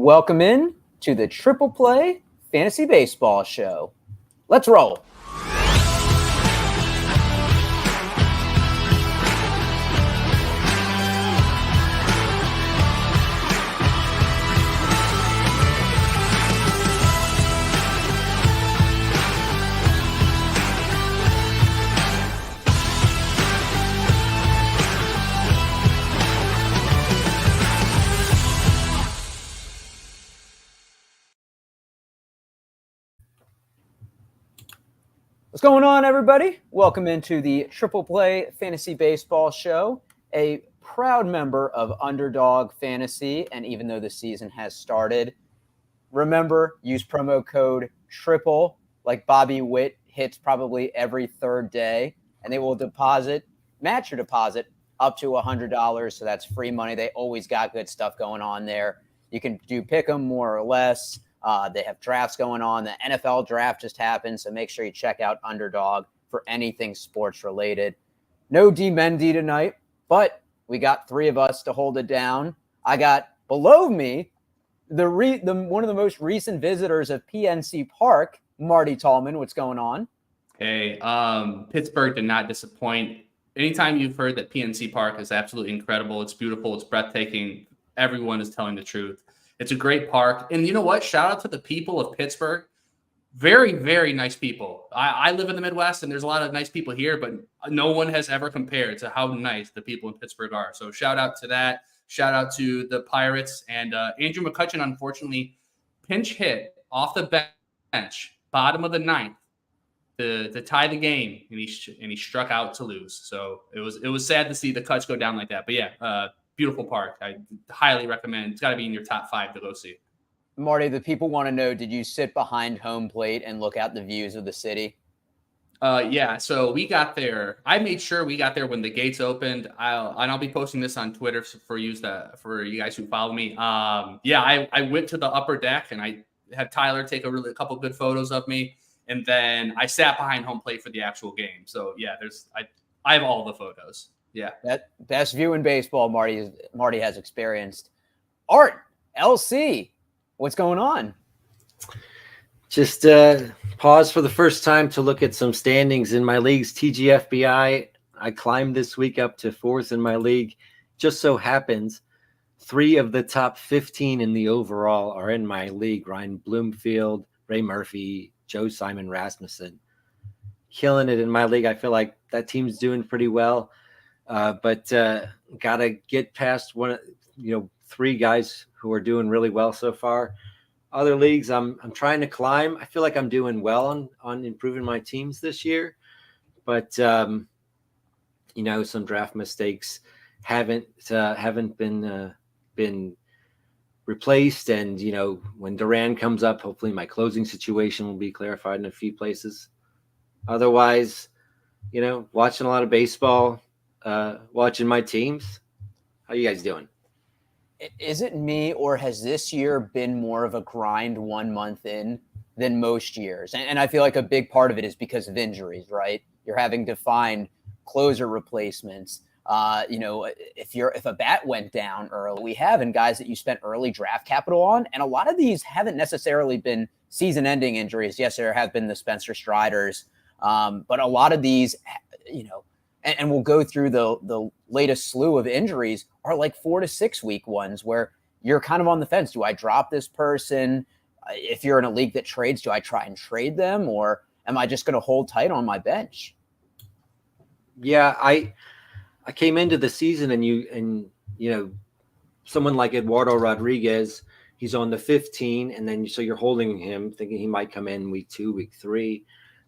Welcome in to the Triple Play Fantasy Baseball Show. Let's roll. What's going on, everybody? Welcome into the Triple Play Fantasy Baseball Show, a proud member of Underdog Fantasy. And even though the season has started, remember, use promo code TRIPLE, like Bobby Witt hits probably every third day, and they will match your deposit up to $100. So that's free money. They always got good stuff going on there. You can do pick 'em more or less. They have drafts going on. The NFL draft just happened, so make sure you check out Underdog for anything sports related. No D Mendy tonight, but we got three of us to hold it down. I got below me one of the most recent visitors of PNC Park, Marty Tallman. What's going on? Hey, Pittsburgh did not disappoint. Anytime you've heard that PNC Park is absolutely incredible, it's beautiful, it's breathtaking, everyone is telling the truth. It's a great park. And you know what? Shout out to the people of Pittsburgh. Very, very nice people. I live in the Midwest, and there's a lot of nice people here, but no one has ever compared to how nice the people in Pittsburgh are. So shout out to that. Shout out to the Pirates. And Andrew McCutchen, unfortunately, pinch hit off the bench, bottom of the ninth, to tie the game, and he struck out to lose. So it was sad to see the Cuts go down like that. But yeah, beautiful park. I highly recommend. It's got to be in your top 5 to go see. Marty, the people want to know, did you sit behind home plate and look out the views of the city? Yeah, so we got there. I made sure we got there when the gates opened. I'll be posting this on Twitter for you guys who follow me. I went to the upper deck and I had Tyler take a couple good photos of me, and then I sat behind home plate for the actual game. So yeah, I have all the photos. Yeah, that best view in baseball. Marty has experienced. Art LC, what's going on? Just pause for the first time to look at some standings in my leagues. TGFBI, I climbed this week up to 4th in my league. Just so happens 3 of the top 15 in the overall are in my league. Ryan Bloomfield, Ray Murphy, Joe Simon Rasmussen. Killing it in my league. I feel like that team's doing pretty well. But got to get past 3 guys who are doing really well so far. Other leagues, I'm trying to climb. I feel like I'm doing well on improving my teams this year, but some draft mistakes haven't been replaced. And when Duran comes up, hopefully my closing situation will be clarified in a few places. Otherwise, watching a lot of baseball, watching my teams. How you guys doing? Is it me, or has this year been more of a grind 1 month in than most years? And I feel like a big part of it is because of injuries, right? You're having to find closer replacements. If a bat went down early, we have, and guys that you spent early draft capital on, and a lot of these haven't necessarily been season-ending injuries. Yes, there have been the Spencer Striders, but a lot of these, and we'll go through the latest slew of injuries are like 4 to 6 week ones where you're kind of on the fence. Do I drop this person? If you're in a league that trades, do I try and trade them, or am I just going to hold tight on my bench? Yeah, I came into the season and someone like Eduardo Rodriguez, he's on the 15, and then so you're holding him thinking he might come in week 2, week 3,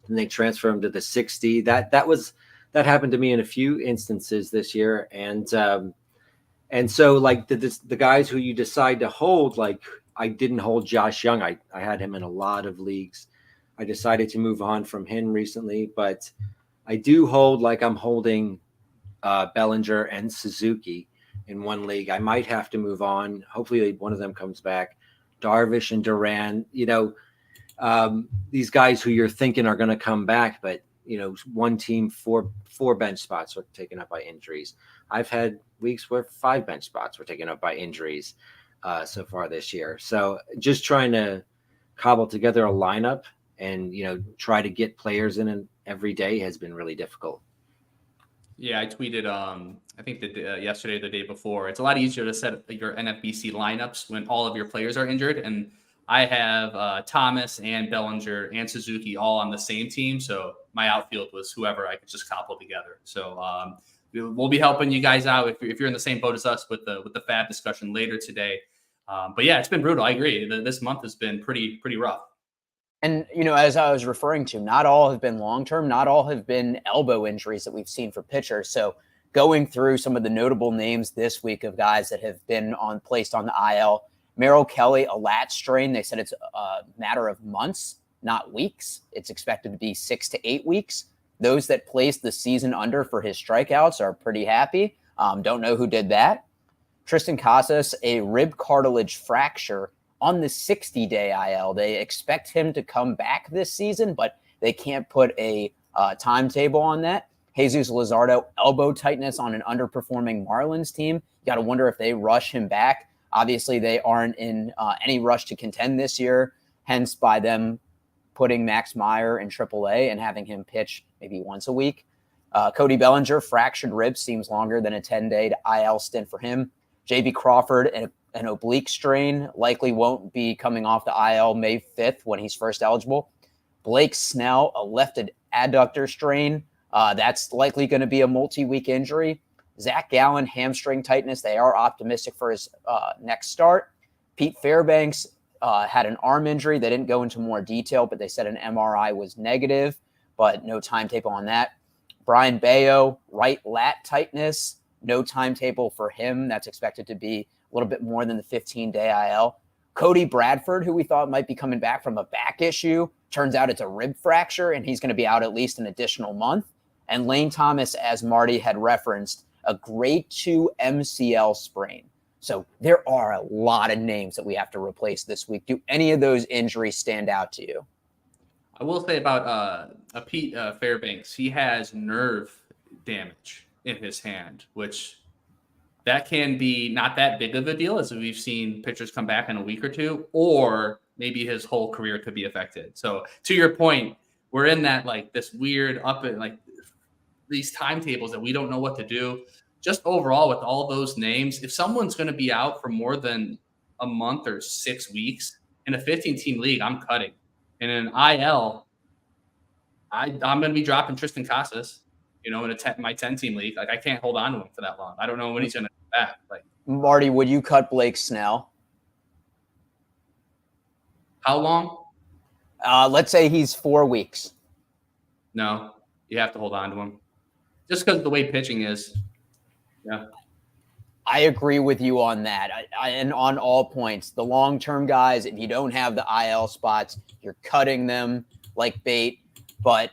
and they transfer him to the 60. That happened to me in a few instances this year. And so like the guys who you decide to hold, like I didn't hold Josh Young. I had him in a lot of leagues. I decided to move on from him recently, but I do hold, like I'm holding Bellinger and Suzuki in one league. I might have to move on. Hopefully one of them comes back. Darvish and Duran, these guys who you're thinking are going to come back, but one team, four bench spots were taken up by injuries. I've had weeks where 5 bench spots were taken up by injuries. so far this year. So just trying to cobble together a lineup and, try to get players in every day has been really difficult. Yeah, I tweeted, I think yesterday or the day before, it's a lot easier to set up your NFBC lineups when all of your players are injured. And I have Thomas and Bellinger and Suzuki all on the same team. So my outfield was whoever I could just cobble together. So we'll be helping you guys out if you're in the same boat as us with the FAB discussion later today. But yeah, it's been brutal. I agree. This month has been pretty rough. And, as I was referring to, not all have been long-term, not all have been elbow injuries that we've seen for pitchers. So going through some of the notable names this week of guys that have been placed on the IL, Merrill Kelly, a lat strain. They said it's a matter of months, not weeks. It's expected to be 6 to 8 weeks. Those that placed the season under for his strikeouts are pretty happy. Don't know who did that. Tristan Casas, a rib cartilage fracture on the 60-day IL. They expect him to come back this season, but they can't put a timetable on that. Jesus Luzardo, elbow tightness on an underperforming Marlins team. You got to wonder if they rush him back. Obviously, they aren't in any rush to contend this year, hence by them putting Max Meyer in AAA and having him pitch maybe once a week. Cody Bellinger, fractured ribs, seems longer than a 10-day IL stint for him. J.B. Crawford, an oblique strain, likely won't be coming off the IL May 5th when he's first eligible. Blake Snell, a left adductor strain. That's likely going to be a multi-week injury. Zach Gallen, hamstring tightness. They are optimistic for his next start. Pete Fairbanks had an arm injury. They didn't go into more detail, but they said an MRI was negative, but no timetable on that. Brian Bayo, right lat tightness. No timetable for him. That's expected to be a little bit more than the 15-day IL. Cody Bradford, who we thought might be coming back from a back issue, turns out it's a rib fracture, and he's going to be out at least an additional month. And Lane Thomas, as Marty had referenced, a grade 2 MCL sprain. So there are a lot of names that we have to replace this week. Do any of those injuries stand out to you? I will say about Pete Fairbanks, he has nerve damage in his hand, which that can be not that big of a deal, as we've seen pitchers come back in a week or two, or maybe his whole career could be affected. So to your point, we're in that this weird up and these timetables that we don't know what to do. Just overall with all those names, if someone's going to be out for more than a month or 6 weeks in a 15-team league, I'm cutting. And in IL, I'm going to be dropping Tristan Casas. In my 10-team league, I can't hold on to him for that long. I don't know when he's going to come back. Marty, would you cut Blake Snell? How long? Let's say he's 4 weeks. No, you have to hold on to him. Just because of the way pitching is. Yeah. I agree with you on that. And on all points, the long-term guys, if you don't have the IL spots, you're cutting them like bait. But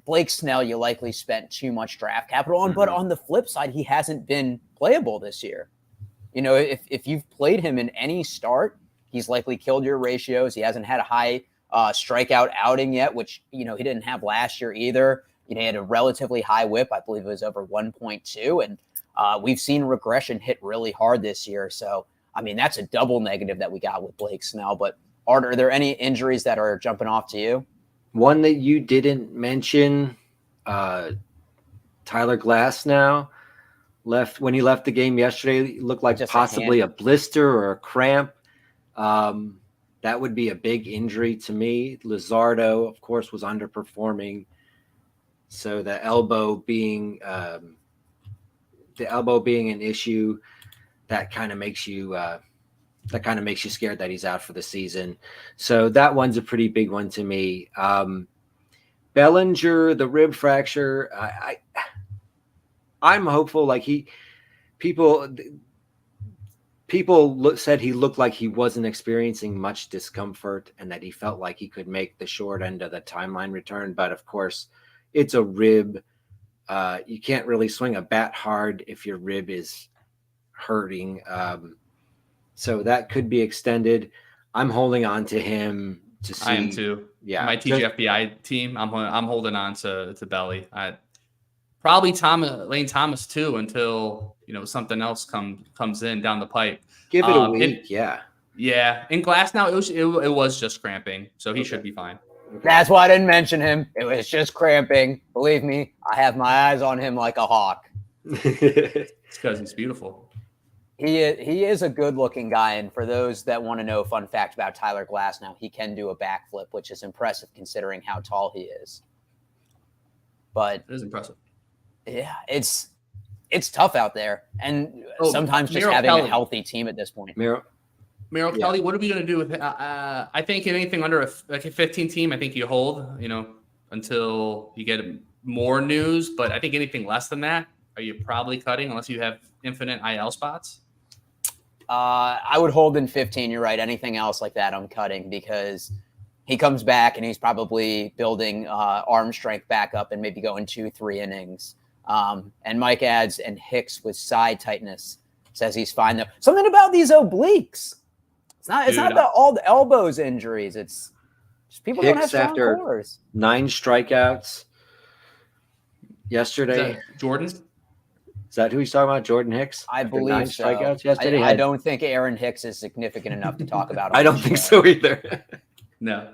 Blake Snell, you likely spent too much draft capital on. Mm-hmm. But on the flip side, he hasn't been playable this year. If you've played him in any start, he's likely killed your ratios. He hasn't had a high strikeout outing yet, which, he didn't have last year either. He had a relatively high whip. I believe it was over 1.2. And we've seen regression hit really hard this year. So, that's a double negative that we got with Blake Snell. But Art, are there any injuries that are jumping off to you? One that you didn't mention, Tyler Glasnow when he left the game yesterday. It looked like just possibly a blister or a cramp. That would be a big injury to me. Luzardo, of course, was underperforming. So the elbow being an issue, that kind of makes you scared that he's out for the season. So that one's a pretty big one to me. Bellinger, the rib fracture, I'm hopeful. People said he looked like he wasn't experiencing much discomfort and that he felt like he could make the short end of the timeline return. But of course, it's a rib. You can't really swing a bat hard if your rib is hurting. So that could be extended. I'm holding on to him to see. I am too. Yeah, my TGFBI team. I'm holding on to Belly. Probably Lane Thomas too, until something else comes in down the pipe. Give it a week, yeah. Yeah, in Glass now it was just cramping, so he should be fine. That's why I didn't mention him. It was just cramping. Believe me, I have my eyes on him like a hawk. It's because he's beautiful. He is a good-looking guy, and for those that want to know a fun fact about Tyler Glasnow, he can do a backflip, which is impressive considering how tall he is. But it is impressive. Yeah, it's tough out there, and sometimes just Merrill having Kelly. a healthy team at this point. Merrill Kelly, what are we going to do with it? I think anything under a 15 team, I think you hold, until you get more news. But I think anything less than that, are you probably cutting unless you have infinite IL spots? I would hold in 15. You're right. Anything else like that, I'm cutting because he comes back and he's probably building arm strength back up and maybe going 2-3 innings. And Mike adds, and Hicks with side tightness says he's fine though. Something about these obliques. It's not about all the elbows injuries. It's just people Hicks don't have strong after cores. 9 strikeouts yesterday. Jordan? Is that who he's talking about? Jordan Hicks? I After believe 9 so. strikeouts yesterday. I don't think Aaron Hicks is significant enough to talk about. I don't think so either. No.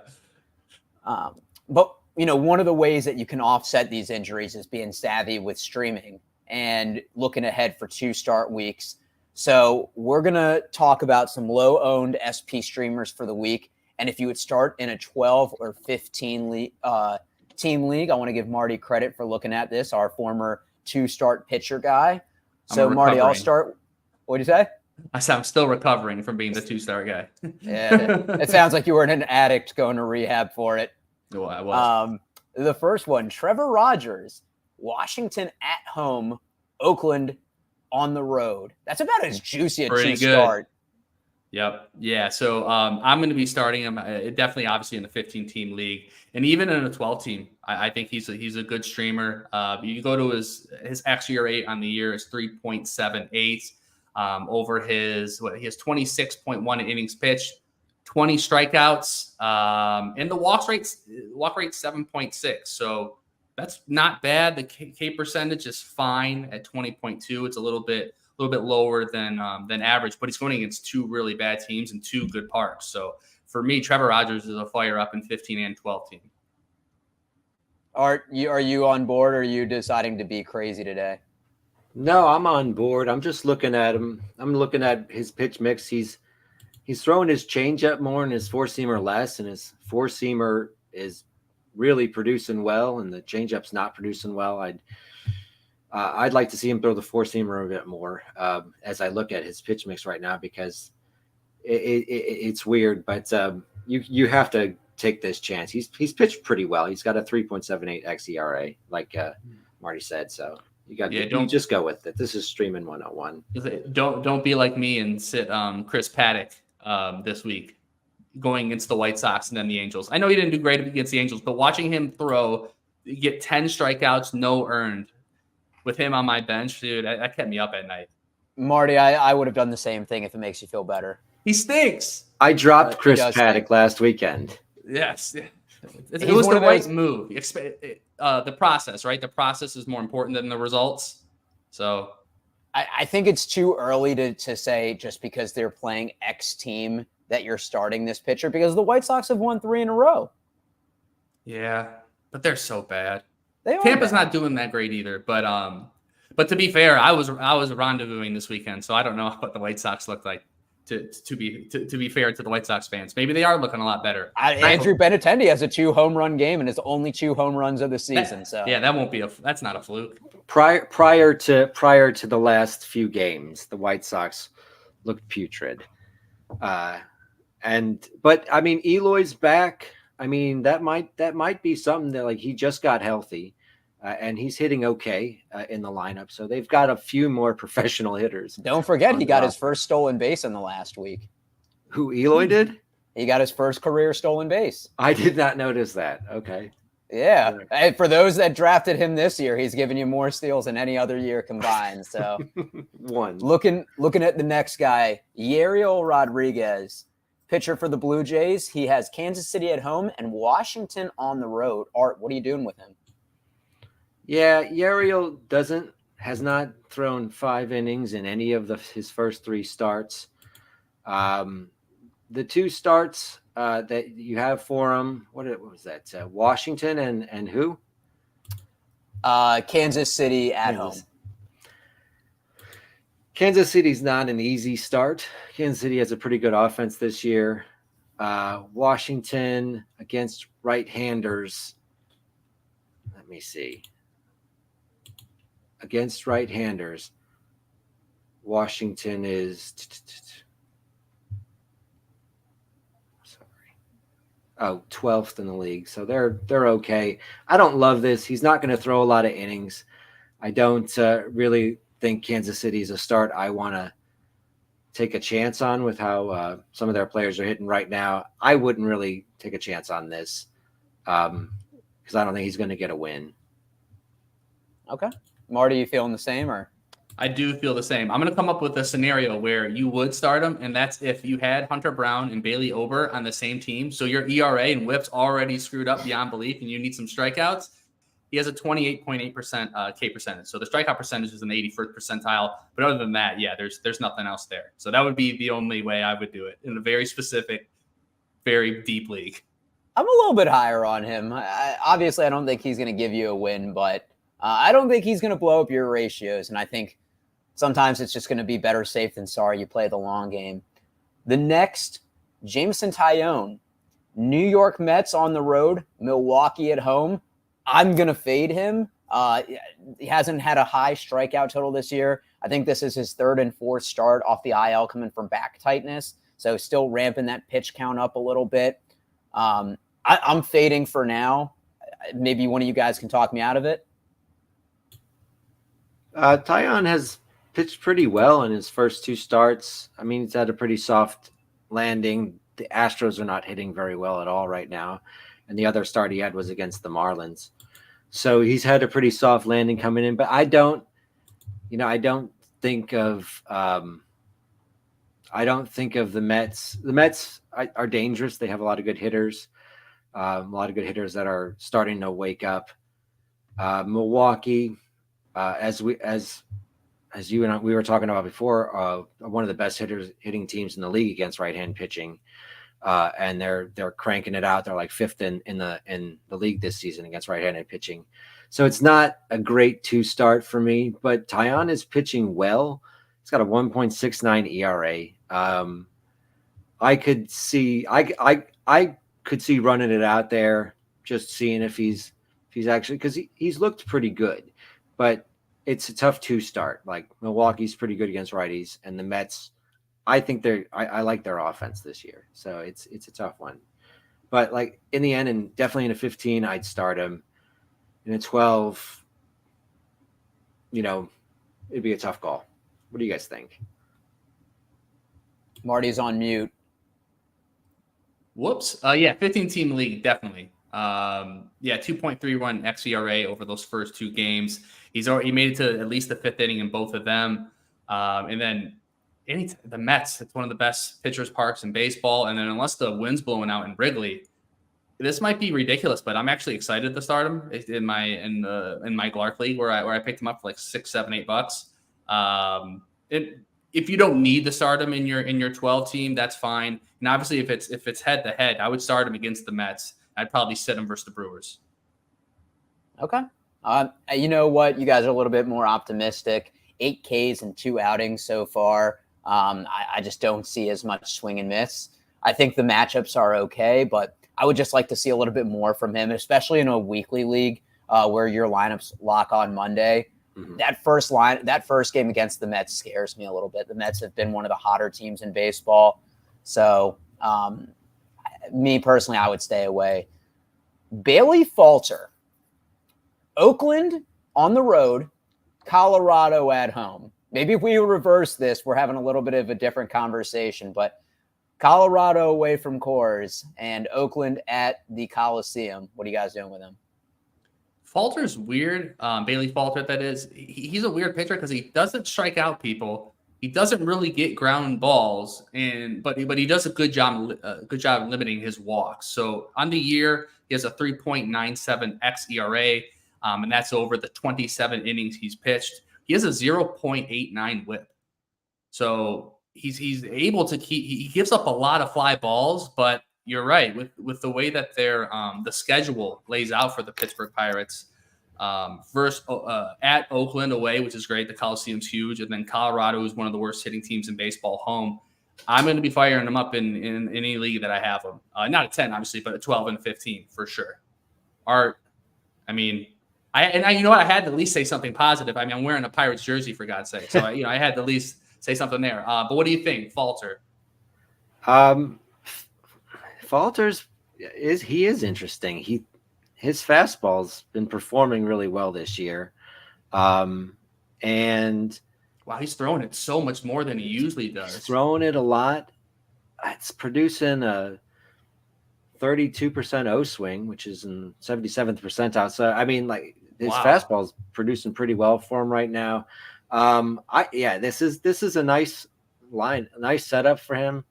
But one of the ways that you can offset these injuries is being savvy with streaming and looking ahead for 2 start weeks. So we're going to talk about some low-owned SP streamers for the week. And if you would start in a 12 or 15 team league, I want to give Marty credit for looking at this, our former 2-start pitcher guy. So Marty, I'll start. What'd you say? I said I'm still recovering from being the 2-star guy. Yeah, it sounds like you were an addict going to rehab for it. Oh, I was. The first one, Trevor Rogers, Washington at home, Oakland on the road. That's about as juicy a 2-start. Yep. Yeah. So I'm going to be starting him definitely, obviously, in the 15-team league, and even in a 12-team. I think he's a good streamer. You go to his xERA on the year is 3.78. Over he has 26.1 innings pitched, 20 strikeouts, and the walk rate 7.6. So that's not bad. The K percentage is fine at 20.2. It's a little bit lower than average, but he's going against 2 really bad teams and 2 good parks. So for me, Trevor Rogers is a fire up in 15 and 12 team. Are you on board, or are you deciding to be crazy today? No, I'm on board. I'm just looking at him. I'm looking at his pitch mix. He's throwing his changeup more and his 4-seamer less, and his 4-seamer is really producing well, and the changeup's not producing well. I'd like to see him throw the 4-seamer a bit more as I look at his pitch mix right now, because it's weird, but you have to take this chance. He's pitched pretty well. He's got a 3.78 xERA, like Marty said. So you just go with it. This is streaming 101. Don't be like me and sit Chris Paddock this week going against the White Sox and then the Angels. I know he didn't do great against the Angels, but watching him get 10 strikeouts, no earned with him on my bench, dude, that kept me up at night. Marty, I would have done the same thing if it makes you feel better. He stinks. I dropped Chris Paddock last weekend. Yes. It was the right move. The process, right? The process is more important than the results. So I think it's too early to say just because they're playing X team that you're starting this pitcher, because the White Sox have won 3 in a row. Yeah, but they're so bad. Tampa's not doing that great either. But to be fair, I was rendezvousing this weekend, so I don't know what the White Sox look like. To be fair to the White Sox fans, maybe they are looking a lot better. Andrew Benintendi has a 2-home-run game and it's only 2 home runs of the season. That's not a fluke. Prior to the last few games, the White Sox looked putrid. But I mean, Eloy's back. I mean, that might be something that, like, he just got healthy. And he's hitting okay in the lineup. So they've got a few more professional hitters. Don't forget, he got his first stolen base in the last week. Who, Eloy did? He got his first career stolen base. I did not notice that. Okay. Yeah. Hey, for those that drafted him this year, he's given you more steals than any other year combined. So one. Looking at the next guy, Yariel Rodriguez, pitcher for the Blue Jays. He has Kansas City at home and Washington on the road. Art, what are you doing with him? Yeah, Yariel has not thrown 5 innings in any of his first 3 starts. The 2 starts that you have for him, what was that? Washington and who? Kansas City at home. Kansas City's not an easy start. Kansas City has a pretty good offense this year. Washington against right-handers. Let me see. Against right-handers, Washington is 12th in the league. So they're okay. I don't love this. He's not going to throw a lot of innings. I don't really think Kansas City is a start I want to take a chance on with how some of their players are hitting right now. I wouldn't really take a chance on this because I don't think he's going to get a win. Okay. Marty, you feeling the same or? I do feel the same. I'm going to come up with a scenario where you would start him, and that's if you had Hunter Brown and Bailey Ober on the same team. So your ERA and WHIP's already screwed up beyond belief, and you need some strikeouts. He has a 28.8% K percentage. So the strikeout percentage is an 81st percentile. But other than that, yeah, there's nothing else there. So that would be the only way I would do it in a very specific, very deep league. I'm a little bit higher on him. Obviously, I don't think he's going to give you a win, but I don't think he's going to blow up your ratios. And I think sometimes it's just going to be better safe than sorry. You play the long game. The next, Jameson Taillon, New York Mets on the road, Milwaukee at home. I'm going to fade him. He hasn't had a high strikeout total this year. I think this is his 3rd and 4th start off the IL coming from back tightness. So still ramping that pitch count up a little bit. I'm fading for now. Maybe one of you guys can talk me out of it. Taillon has pitched pretty well in his first 2 starts. I mean, he's had a pretty soft landing. The Astros are not hitting very well at all right now. And the other start he had was against the Marlins. So he's had a pretty soft landing coming in, but I don't think of the Mets. The Mets are dangerous. They have a lot of good hitters, that are starting to wake up. Milwaukee, as you and I, we were talking about before, one of the best hitting teams in the league against right-hand pitching. And they're cranking it out. They're like 5th in the league this season against right-handed pitching. So it's not a great 2 start for me, but Taillon is pitching well. He's got a 1.69 ERA. I could see running it out there, just seeing if he's actually, because he's looked pretty good, but it's a tough 2 start. Like Milwaukee's pretty good against righties, and the Mets, I think I like their offense this year. So it's a tough one. But like in the end, and definitely in a 15, I'd start him. In a 12, it'd be a tough call. What do you guys think? Marty's on mute. Whoops. 15-team league, definitely. 2.31 xERA over those first 2 games. He made it to at least the 5th inning in both of them. And then the Mets, it's one of the best pitchers parks in baseball. And then unless the wind's blowing out in Wrigley, this might be ridiculous, but I'm actually excited to start him in my Glark league where I picked him up for like $6, $7, $8. If you don't need to start him in your 12 team, that's fine. And obviously, if it's head to head, I would start him against the Mets. I'd probably sit him versus the Brewers. Okay. You know what? You guys are a little bit more optimistic. 8 Ks and 2 outings so far. I just don't see as much swing and miss. I think the matchups are okay, but I would just like to see a little bit more from him, especially in a weekly league where your lineups lock on Monday. Mm-hmm. That first game against the Mets scares me a little bit. The Mets have been one of the hotter teams in baseball. So me personally, I would stay away. Bailey Falter, Oakland on the road, Colorado at home. Maybe if we reverse this, we're having a little bit of a different conversation, but Colorado away from Coors and Oakland at the Coliseum. What are you guys doing with him? Falter's weird. Bailey Falter, that is. He's a weird pitcher because he doesn't strike out people. He doesn't really get ground balls, but he does a good job limiting his walks. So on the year, he has a 3.97 xERA. and that's over the 27 innings he's pitched. He has a 0.89 whip. So he's able to keep. He gives up a lot of fly balls, but you're right with the way that their the schedule lays out for the Pittsburgh Pirates. First at Oakland away, which is great. The Coliseum's huge, and then Colorado is one of the worst hitting teams in baseball home. I'm going to be firing them up in any league that I have them. Not a 10, obviously, but a 12 and 15 for sure. You know what? I had to at leleast say something positive. I mean, I'm wearing a Pirates jersey for God's sake, so I had to at least say something there. But what do you think, Falter? Falter's is interesting. His fastball's been performing really well this year. And wow, he's throwing it so much more than he usually does. He's throwing it a lot. It's producing a 32% O swing, which is in 77th percentile. So I mean, like his fastball's producing pretty well for him right now. This is a nice line, a nice setup for him.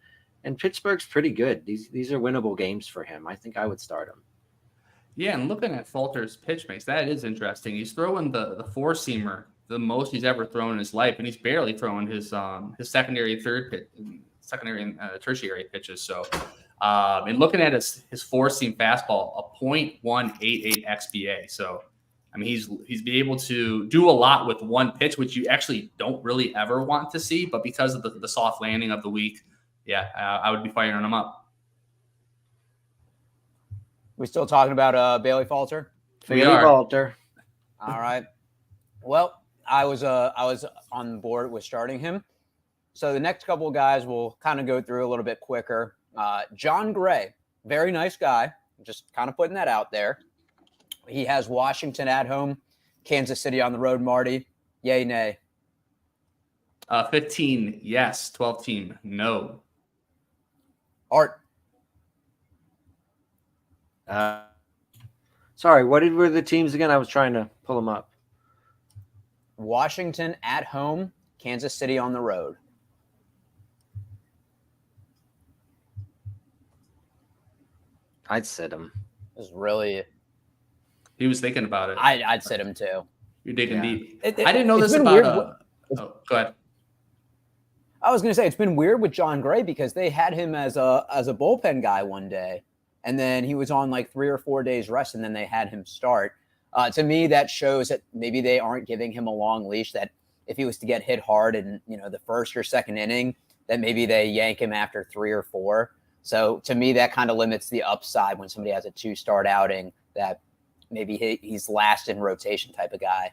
And Pittsburgh's pretty good. These are winnable games for him. I think I would start him. Yeah, and looking at Falter's pitch mix, that is interesting. He's throwing the four seamer the most he's ever thrown in his life, and he's barely throwing his secondary and tertiary pitches. So, and looking at his four seam fastball, a .188 xBA. So, I mean, he's be able to do a lot with one pitch, which you actually don't really ever want to see. But because of the soft landing of the week, I would be firing him up. We still talking about Bailey Falter? We are. Falter. All right. Well, I was on board with starting him. So the next couple of guys we'll kind of go through a little bit quicker. John Gray, very nice guy. Just kind of putting that out there. He has Washington at home, Kansas City on the road. Marty, yay, nay? 15, yes. 12 team, no. Art. Sorry, what were the teams again? I was trying to pull them up. Washington at home, Kansas City on the road. I'd sit him. This is really. He was thinking about it. I'd sit him too. You're digging deep. I didn't know this about. Go ahead. I was going to say it's been weird with John Gray because they had him as a bullpen guy one day, and then he was on like 3 or 4 days rest, and then they had him start. To me, that shows that maybe they aren't giving him a long leash. That if he was to get hit hard in the first or second inning, that maybe they yank him after 3 or 4. So to me, that kind of limits the upside when somebody has a 2-start outing. That maybe he's last in rotation type of guy.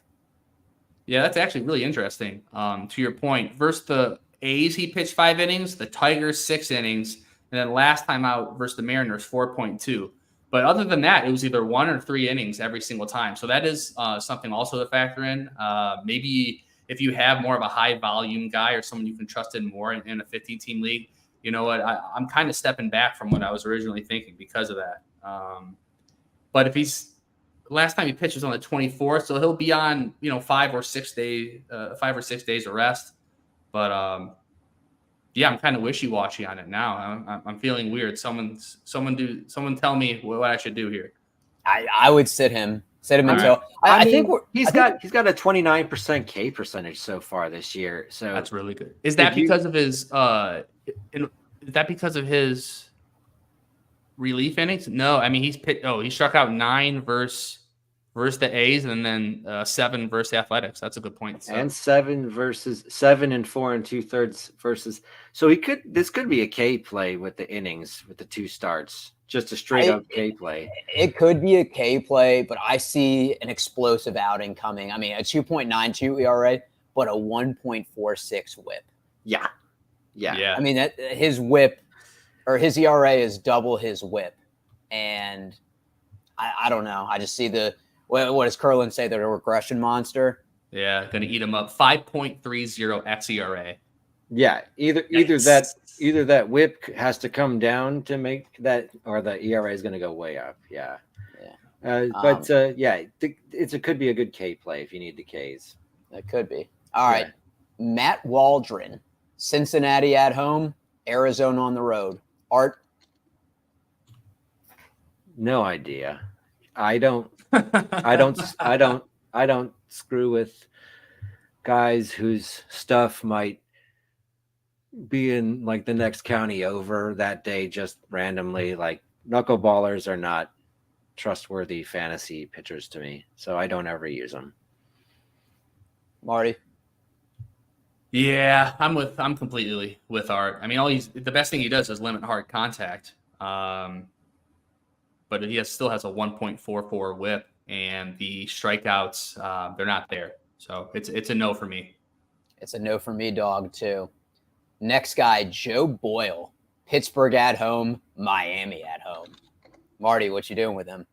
Yeah, that's actually really interesting. To your point, versus the A's, he pitched 5 innings, the Tigers 6 innings, and then last time out versus the Mariners 4.2. But other than that, it was either 1 or 3 innings every single time. So that is something also to factor in. Maybe if you have more of a high volume guy or someone you can trust in more in a 15-team league, you know what? I'm kind of stepping back from what I was originally thinking because of that. But if last time he pitched was on the 24th, so he'll be on 5 or 6 days of rest. But I'm kind of wishy-washy on it now. I'm feeling weird. Someone tell me what I should do here. I would sit him until right. I think he's got a 29% K percentage so far this year. So that's really good. Is that because of his relief innings? No, I mean he struck out 9 versus the A's, and then 7 versus the Athletics. That's a good point. So. And 7 versus 7 and 4 2/3 versus. So this could be a K play with the innings with the 2 starts, just a straight up K play. It could be a K play, but I see an explosive outing coming. I mean, a 2.92 ERA, but a 1.46 WHIP. Yeah. I mean, his WHIP or his ERA is double his WHIP, and I don't know. I just see what does Curlin say? They're a regression monster. Yeah, going to eat him up. 5.30 xERA. Yeah, either that WHIP has to come down to make that, or the ERA is going to go way up. Yeah. It could be a good K play if you need the Ks. It could be. All right, Matt Waldron, Cincinnati at home, Arizona on the road. Art. No idea. I don't screw with guys whose stuff might be in like the next county over that day just randomly. Like knuckleballers are not trustworthy fantasy pitchers to me, so I don't ever use them. Marty? Yeah, I'm completely with Art. I mean, the best thing he does is limit hard contact. But he still has a 1.44 WHIP, and the strikeouts they're not there. So it's a no for me. It's a no for me, dog, too. Next guy, Joe Boyle. Pittsburgh at home, Miami at home. Marty, what you doing with him?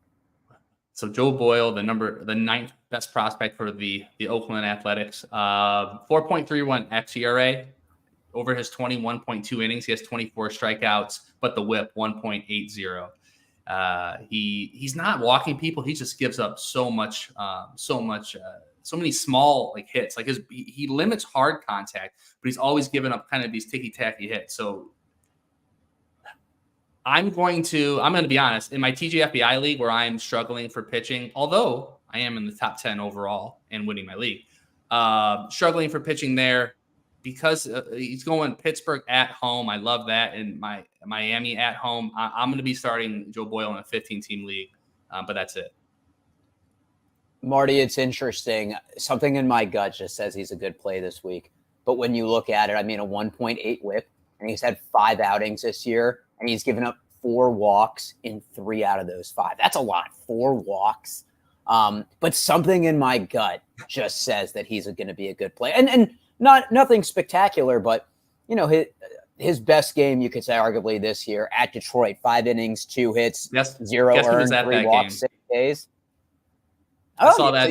So Joe Boyle, the ninth best prospect for the Oakland Athletics, 4.31 xERA. Over his 21.2 innings, he has 24 strikeouts, but the WHIP 1.80. He's not walking people. He just gives up so many small like hits. Like he limits hard contact, but he's always giving up kind of these ticky tacky hits. So I'm going to be honest, in my TGFBI league where I'm struggling for pitching, although I am in the top 10 overall and winning my league, struggling for pitching there because he's going Pittsburgh at home. I love that. And my Miami at home, I'm going to be starting Joe Boyle in a 15-team league, but that's it. Marty, it's interesting. Something in my gut just says he's a good play this week. But when you look at it, I mean, a 1.8 WHIP, and he's had 5 outings this year, and he's given up 4 walks in 3 out of those 5. That's a lot, 4 walks. But something in my gut just says that he's going to be a good play. And nothing spectacular, but, you know, his best game, you could say, arguably this year at Detroit, 5 innings, 2 hits, 0 earned, 3 walks, 6 days. I saw that.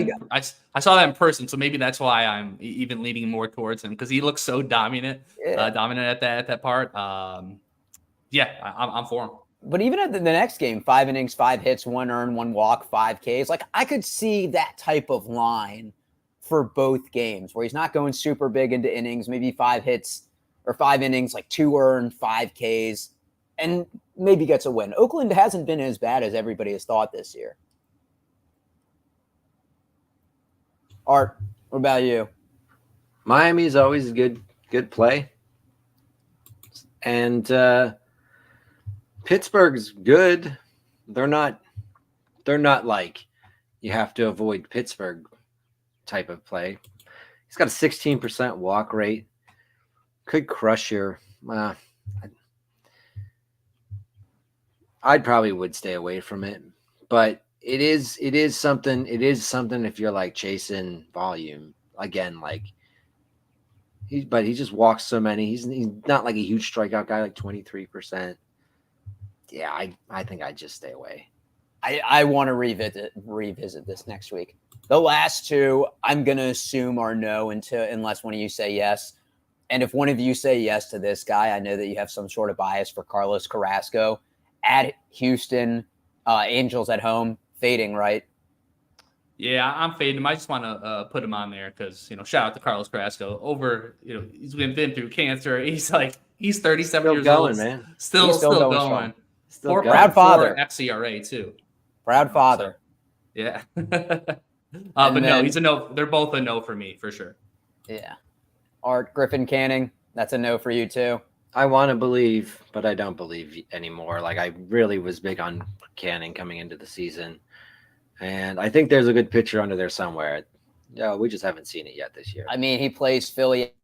I saw that in person, so maybe that's why I'm even leaning more towards him because he looks so dominant at that part. Yeah, I'm for him. But even at the next game, 5 innings, 5 hits, 1 earned, 1 walk, 5 Ks. Like I could see that type of line for both games where he's not going super big into innings, maybe 5 hits or 5 innings, like 2 earned, 5 Ks, and maybe gets a win. Oakland hasn't been as bad as everybody has thought this year. Art, what about you? Miami is always a good play. And Pittsburgh's good. They're not like you have to avoid Pittsburgh type of play. He's got a 16% walk rate. Could crush your I'd probably would stay away from it. But it is something if you're like chasing volume. Again, like he just walks so many. He's not like a huge strikeout guy, like 23%. Yeah, I think I'd just stay away. I want to revisit this next week. The last 2, I'm gonna assume are no unless one of you say yes. And if one of you say yes to this guy, I know that you have some sort of bias for Carlos Carrasco at Houston, Angels at home, fading, right? Yeah, I'm fading him. I just want to put him on there because, shout out to Carlos Carrasco. He's been through cancer. He's 37 still years going, old. man. Still going. Proud father. xERA too. Proud father. So, yeah. But no, he's a no. They're both a no for me, for sure. Yeah. Art, Griffin Canning, that's a no for you too. I want to believe, but I don't believe anymore. Like I really was big on Canning coming into the season. And I think there's a good pitcher under there somewhere. Yeah, we just haven't seen it yet this year. I mean, he plays Philly.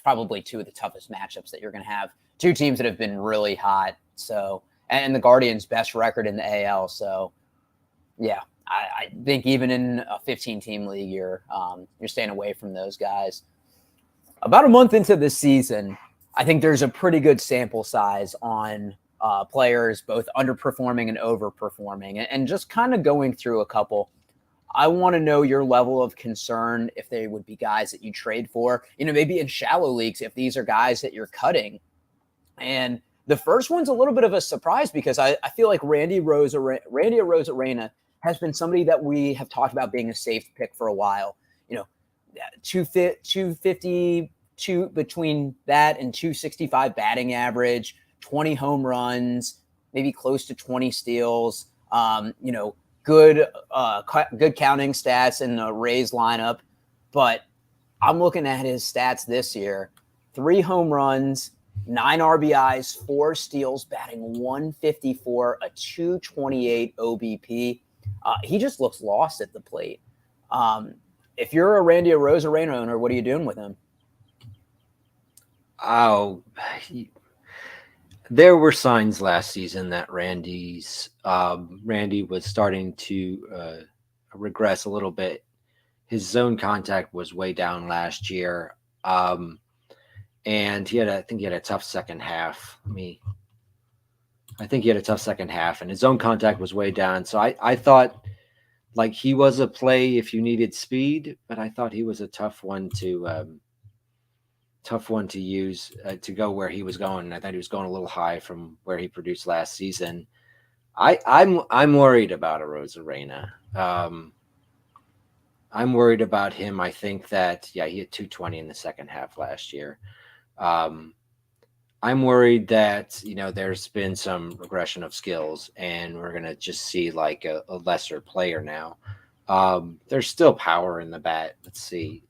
Probably 2 of the toughest matchups that you're going to have. 2 teams that have been really hot. So, and the Guardians' best record in the AL. So, yeah, I think even in a 15-team league, you're staying away from those guys. About a month into the season, I think there's a pretty good sample size on players both underperforming and overperforming, and just kind of going through a couple. I want to know your level of concern if they would be guys that you trade for, maybe in shallow leagues, if these are guys that you're cutting. And the first one's a little bit of a surprise because I feel like Randy Arozarena has been somebody that we have talked about being a safe pick for a while. 252 between that and 265 batting average, 20 home runs, maybe close to 20 steals, good counting stats in the Rays lineup. But I'm looking at his stats this year: 3 home runs, 9 RBIs, 4 steals, batting 154, a 228 OBP. He just looks lost at the plate. If you're a Randy Arozarena owner, what are you doing with him? There were signs last season that Randy was starting to regress a little bit. His zone contact was way down last year, and I think he had a tough second half. I think he had a tough second half, and his zone contact was way down. So I thought like he was a play if you needed speed, but I thought he was a tough one to use to go where he was going. I thought he was going a little high from where he produced last season. I'm worried about Arozarena. I'm worried about him. I think that he had 220 in the second half last year. I'm worried that there's been some regression of skills, and we're gonna just see like a lesser player now. There's still power in the bat. Let's see,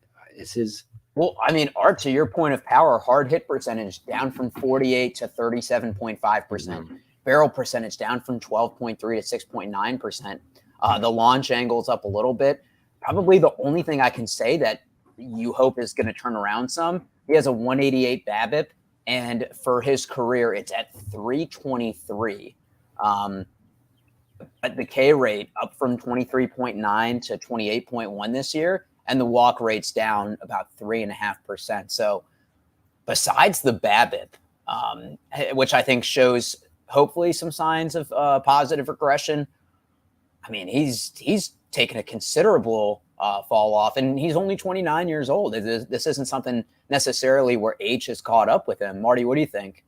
Well, I mean, Art, to your point of power, hard hit percentage down from 48 to 37.5%. Barrel percentage down from 12.3 to 6.9%. The launch angle's up a little bit. Probably the only thing I can say that you hope is going to turn around some. He has a 188 BABIP, and for his career, it's at 323. But the K rate up from 23.9 to 28.1 this year, and the walk rate's down about 3.5%. So besides the BABIP, which I think shows hopefully some signs of positive regression, I mean, he's taken a considerable fall off, and he's only 29 years old. This isn't something necessarily where age has caught up with him. Marty, what do you think?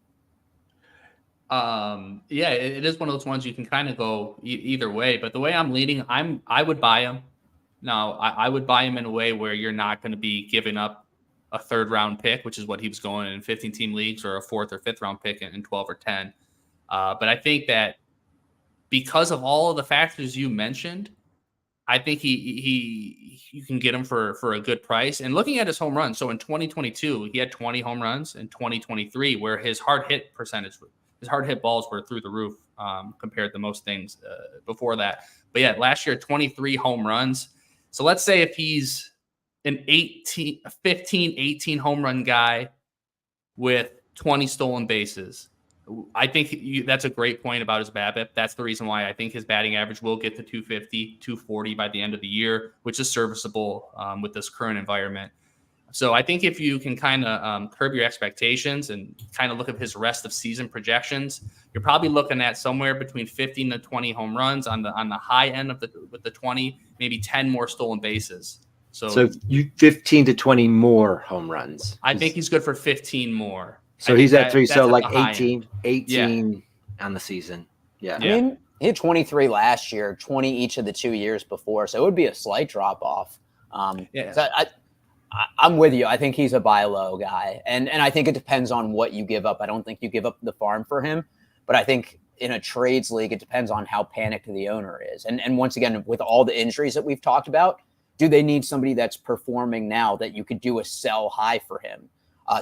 Yeah, it is one of those ones you can kind of go either way, but the way I'm leaning, I would buy him. Now, I would buy him in a way where you're not going to be giving up a 3rd round pick, which is what he was going in 15 team leagues, or a 4th or 5th round pick in 12 or 10. But I think that because of all of the factors you mentioned, I think you can get him for a good price. And looking at his home runs, so in 2022, he had 20 home runs. In 2023, where his hard hit balls were through the roof compared to most things before that. But yeah, last year, 23 home runs. So let's say if he's an 15, 18 home run guy with 20 stolen bases, I think that's a great point about his BABIP. That's the reason why I think his batting average will get to 250, 240 by the end of the year, which is serviceable with this current environment. So I think if you can kind of curb your expectations and kind of look at his rest of season projections, you're probably looking at somewhere between 15 to 20 home runs on the high end with the 20, maybe 10 more stolen bases. So you 15 to 20 more home runs. I think he's good for 15 more. So he's at 3. So like 18 on the season. Yeah. I mean, he had 23 last year, 20 each of the 2 years before. So it would be a slight drop off. So I'm with you. I think he's a buy low guy. And I think it depends on what you give up. I don't think you give up the farm for him. But I think in a trades league, it depends on how panicked the owner is. And once again, with all the injuries that we've talked about, do they need somebody that's performing now that you could do a sell high for him?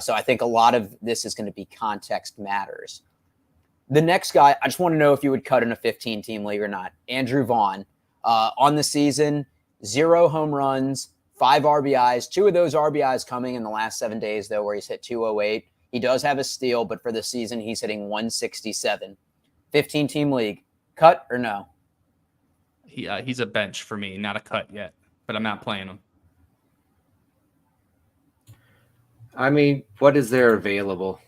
So I think a lot of this is going to be context matters. The next guy, I just want to know if you would cut in a 15-team league or not. Andrew Vaughn. On the season, 0 home runs, 5 RBIs. 2 of those RBIs coming in the last 7 days, though, where he's hit 208. He does have a steal, but for the season, he's hitting 167. 15-team league. Cut or no? He's a bench for me, not a cut yet, but I'm not playing him. I mean, what is there available?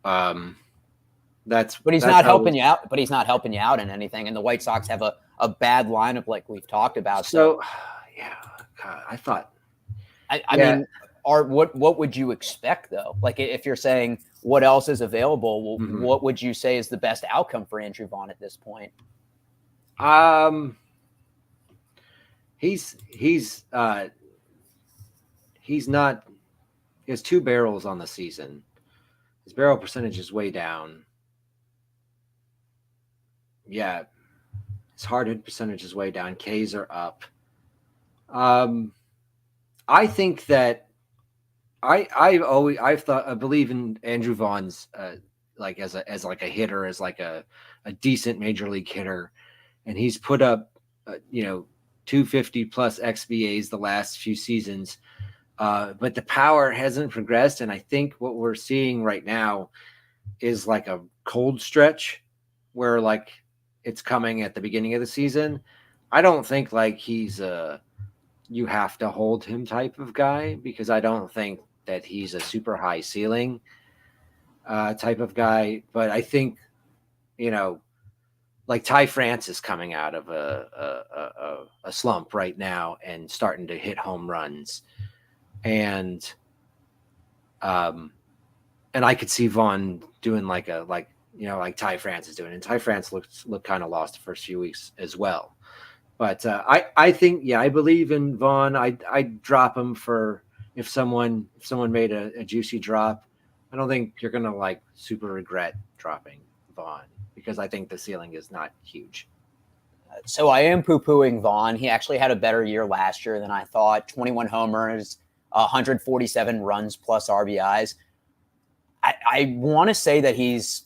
But he's not helping you out. But he's not helping you out in anything. And the White Sox have a bad lineup, like we've talked about. So yeah, God, I thought. I mean, Art, what would you expect though? Like if you're saying what else is available, what would you say is the best outcome for Andrew Vaughn at this point? He's not. He has 2 barrels on the season. His barrel percentage is way down. Yeah, his hard hit percentage is way down. Ks are up. I think that I believe in Andrew Vaughn's like as like a hitter, as like a decent major league hitter, and he's put up 250 plus XBAs the last few seasons, but the power hasn't progressed, and I think what we're seeing right now is like a cold stretch where like it's coming at the beginning of the season. I don't think like he's a you have to hold him type of guy, because I don't think that he's a super high ceiling type of guy. But I think, like Ty France is coming out of a slump right now and starting to hit home runs. And I could see Vaughn doing like Ty France is doing. And Ty France looked kind of lost the first few weeks as well. But I think, I believe in Vaughn. I'd drop him for if someone made a juicy drop. I don't think you're gonna like super regret dropping Vaughn, because I think the ceiling is not huge. So I am poo-pooing Vaughn. He actually had a better year last year than I thought. 21 homers, 147 runs plus RBIs. I want to say that he's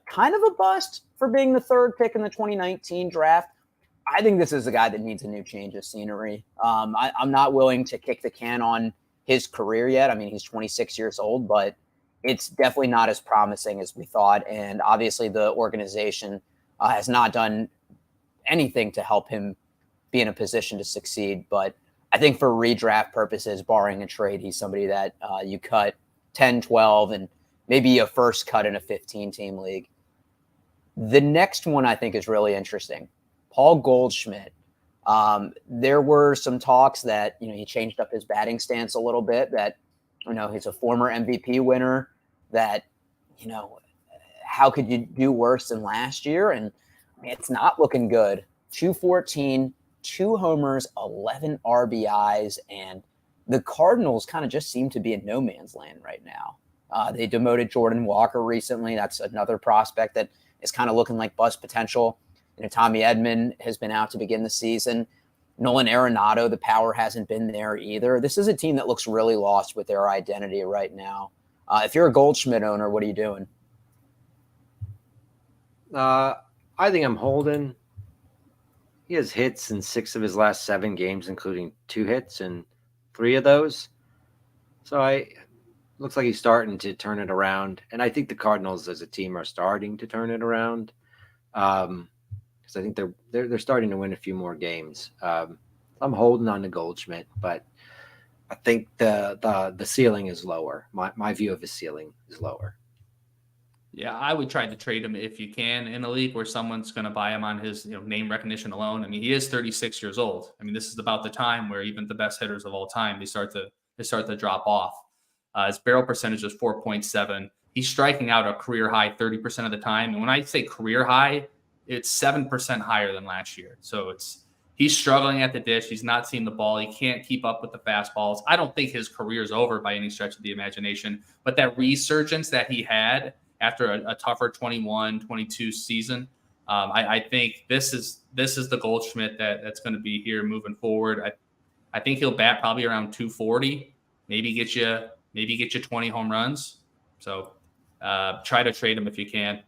kind of a bust for being the third pick in the 2019 draft. I think this is a guy that needs a new change of scenery. I'm not willing to kick the can on his career yet. I mean, he's 26 years old, but it's definitely not as promising as we thought. And obviously the organization has not done anything to help him be in a position to succeed. But I think for redraft purposes, barring a trade, he's somebody that you cut 10, 12, and maybe a first cut in a 15-team league. The next one I think is really interesting. Paul Goldschmidt. There were some talks that, he changed up his batting stance a little bit, that, he's a former MVP winner, that, how could you do worse than last year? And I mean, it's not looking good. 214, 2 homers, 11 RBIs, and the Cardinals kind of just seem to be in no man's land right now. They demoted Jordan Walker recently. That's another prospect that is kind of looking like bust potential. Tommy Edman has been out to begin the season. Nolan Arenado, the power hasn't been there either. This is a team that looks really lost with their identity right now. If you're a Goldschmidt owner, what are you doing? I think I'm holding. He has hits in 6 of his last 7 games, including 2 hits in 3 of those. So looks like he's starting to turn it around. And I think the Cardinals as a team are starting to turn it around. Because I think they're starting to win a few more games. I'm holding on to Goldschmidt, but I think the ceiling is lower. My view of his ceiling is lower. Yeah, I would try to trade him if you can in a league where someone's going to buy him on his name recognition alone. I mean, he is 36 years old. I mean, this is about the time where even the best hitters of all time, they start to drop off. His barrel percentage is 4.7. He's striking out a career high 30% of the time. And when I say career high, it's 7% higher than last year. So he's struggling at the dish. He's not seeing the ball. He can't keep up with the fastballs. I don't think his career is over by any stretch of the imagination, but that resurgence that he had after a tougher 21-22 season, I think this is the Goldschmidt that's going to be here moving forward. I think he'll bat probably around 240, maybe get you 20 home runs. So try to trade him if you can.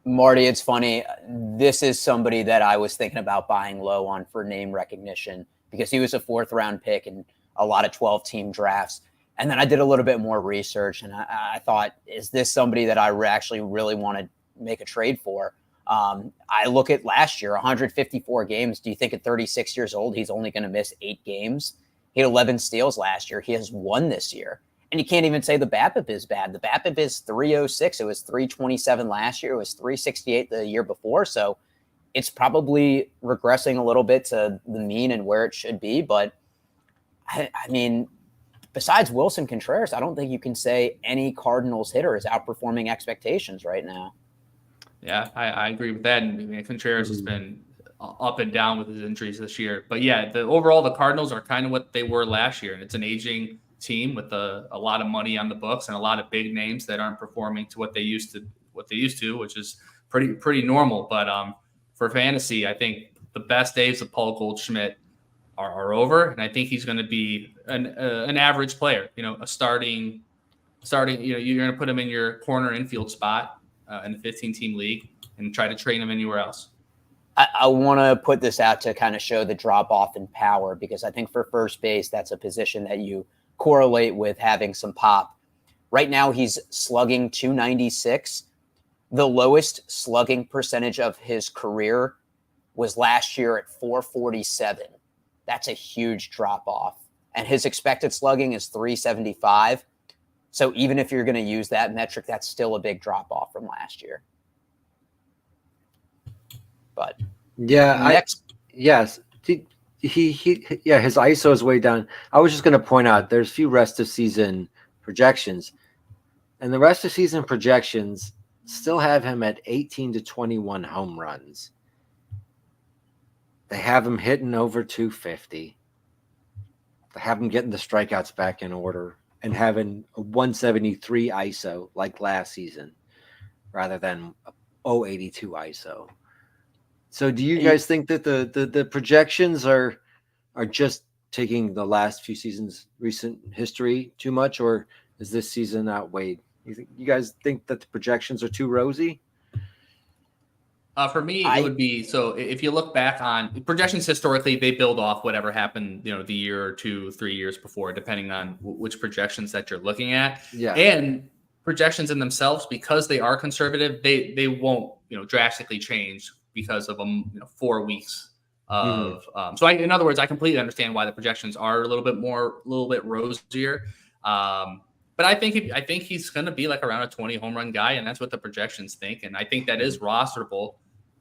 Marty, it's funny. This is somebody that I was thinking about buying low on for name recognition, because he was a 4th-round pick in a lot of 12-team drafts. And then I did a little bit more research, and I thought, is this somebody that I actually really want to make a trade for? I look at last year, 154 games. Do you think at 36 years old, he's only going to miss 8 games? He had 11 steals last year. He has 1 this year. And you can't even say the BABIP is bad. The BABIP is 306. It was 327 last year. It was 368 the year before. So it's probably regressing a little bit to the mean and where it should be. But, I mean, besides Wilson Contreras, I don't think you can say any Cardinals hitter is outperforming expectations right now. Yeah, I agree with that. And Contreras has been up and down with his injuries this year. But, yeah, overall the Cardinals are kind of what they were last year. And it's an aging team with a lot of money on the books and a lot of big names that aren't performing to what they used to, which is pretty normal. But for fantasy, I think the best days of Paul Goldschmidt are over, and I think he's going to be an average player. A starting. You're going to put him in your corner infield spot in the 15-team league and try to train him anywhere else. I want to put this out to kind of show the drop off in power, because I think for first base, that's a position that you correlate with having some pop. Right now, he's slugging .296. The lowest slugging percentage of his career was last year at .447. That's a huge drop off. And his expected slugging is .375. So even if you're going to use that metric, that's still a big drop off from last year. But yes, his ISO is way down. I was just going to point out there's a few rest of season projections, and the rest of season projections still have him at 18 to 21 home runs. They have him hitting over 250. They have him getting the strikeouts back in order and having a 173 ISO like last season rather than a 082 ISO. So do you guys think that the projections are just taking the last few seasons' recent history too much, or is this season outweighed? You guys think that the projections are too rosy? For me, it would be, so if you look back on projections historically, they build off whatever happened, the year or 2, 3 years before, depending on which projections that you're looking at. Yeah. And projections in themselves, because they are conservative, they won't, drastically change because of 4 weeks of. So in other words, I completely understand why the projections are a little bit rosier. But I think he's going to be like around a 20 home run guy, and that's what the projections think. And I think that is rosterable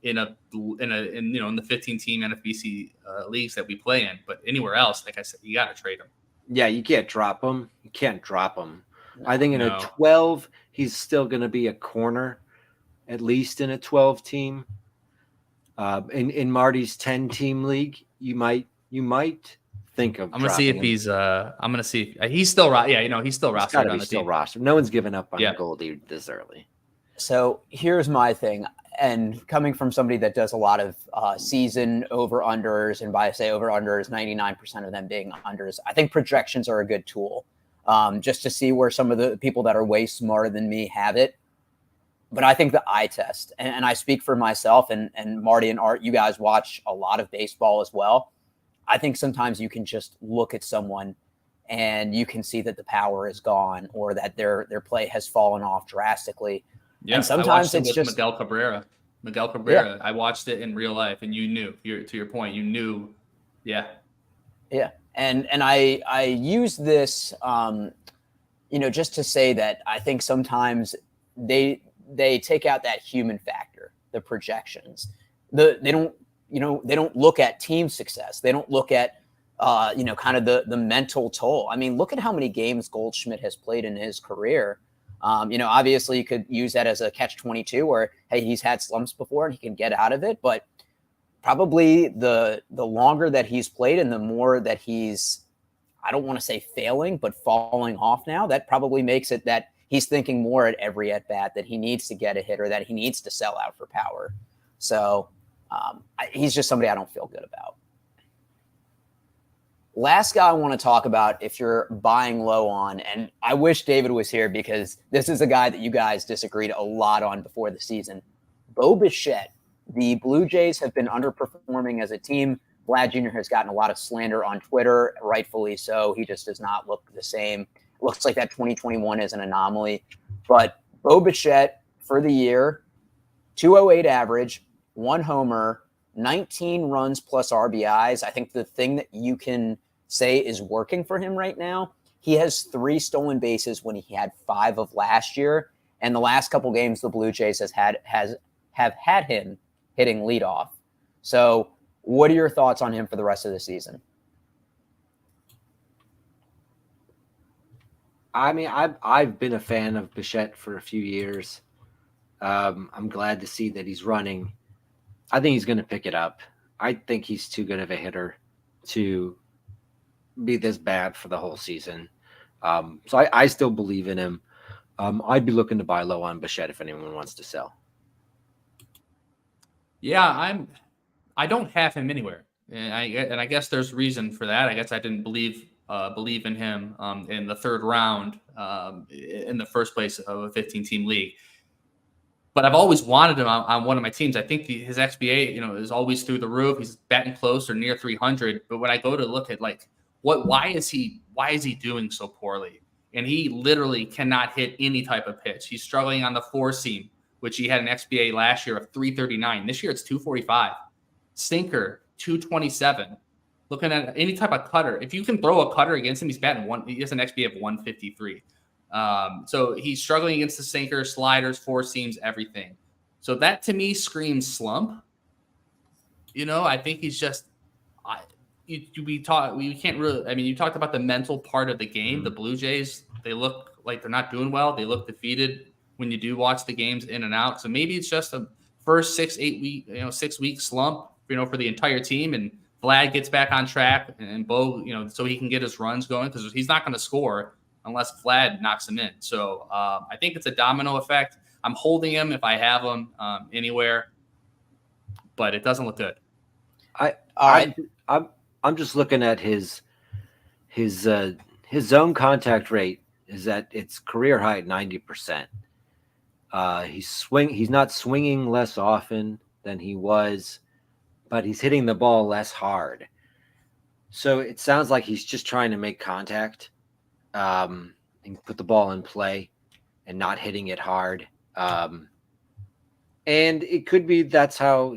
in the 15-team NFBC leagues that we play in. But anywhere else, like I said, you got to trade him. Yeah, you can't drop him. You can't drop him. I think in a 12, he's still going to be a corner, at least in a 12-team. In Marty's 10-team league, you might think of. I'm gonna see if he's. I'm gonna see if he's still. He's still rostered on the team. Rostered. No one's given up on Goldie this early. So here's my thing, and coming from somebody that does a lot of season over-unders, and by say over-unders, 99% of them being unders, I think projections are a good tool, just to see where some of the people that are way smarter than me have it. But I think the eye test, and I speak for myself, and Marty and Art, you guys watch a lot of baseball as well. I think sometimes you can just look at someone and you can see that the power is gone, or that their play has fallen off drastically. Yeah, and sometimes it's just Miguel Cabrera. Yeah. I watched it in real life, and you knew. To your point, you knew. Yeah. Yeah, and I use this, just to say that I think sometimes they take out that human factor, the projections. They don't look at team success. They don't look at, kind of the mental toll. I mean, look at how many games Goldschmidt has played in his career. Obviously you could use that as a catch-22 where, hey, he's had slumps before and he can get out of it. But probably the longer that he's played and the more that he's, I don't want to say failing, but falling off now, that probably makes it that he's thinking more at every at-bat that he needs to get a hit or that he needs to sell out for power. So he's just somebody I don't feel good about. Last guy I want to talk about, if you're buying low on, and I wish David was here because this is a guy that you guys disagreed a lot on before the season. Bo Bichette. The Blue Jays have been underperforming as a team. Vlad Jr. has gotten a lot of slander on Twitter, rightfully so. He just does not look the same. Looks like that 2021 is an anomaly. But Bo Bichette for the year, 208 average, 1 homer, 19 runs plus RBIs. I think the thing that you can say is working for him right now, he has 3 stolen bases when he had 5 of last year. And the last couple games the Blue Jays have had him hitting leadoff. So what are your thoughts on him for the rest of the season? I mean, I've been a fan of Bichette for a few years. I'm glad to see that he's running. I think he's going to pick it up. I think he's too good of a hitter to be this bad for the whole season. So I still believe in him. I'd be looking to buy low on Bichette if anyone wants to sell. Yeah, I don't have him anywhere, and I guess there's reason for that. I guess I didn't believe in him in the third round in the first place of a 15-team league. But I've always wanted him on one of my teams. I think his XBA, is always through the roof. He's batting close or near 300. But when I go to look at like why is he doing so poorly? And he literally cannot hit any type of pitch. He's struggling on the four seam, which he had an XBA last year of 339. This year it's 245. Sinker 227. Looking at any type of cutter, if you can throw a cutter against him, he's batting one. He has an XBA of 153. So he's struggling against the sinker, sliders, four seams, everything. So that to me screams slump. I think he's just. We can't really. I mean, you talked about the mental part of the game. The Blue Jays, they look like they're not doing well. They look defeated when you do watch the games in and out. So maybe it's just a first 6 week slump, for the entire team. And Vlad gets back on track, and Bo, so he can get his runs going, because he's not going to score unless Vlad knocks him in. So I think it's a domino effect. I'm holding him if I have him anywhere, but it doesn't look good. I'm just looking at his zone contact rate is at its career high at 90%. He's not swinging less often than he was, but he's hitting the ball less hard. So it sounds like he's just trying to make contact, and put the ball in play and not hitting it hard. And it could be that's how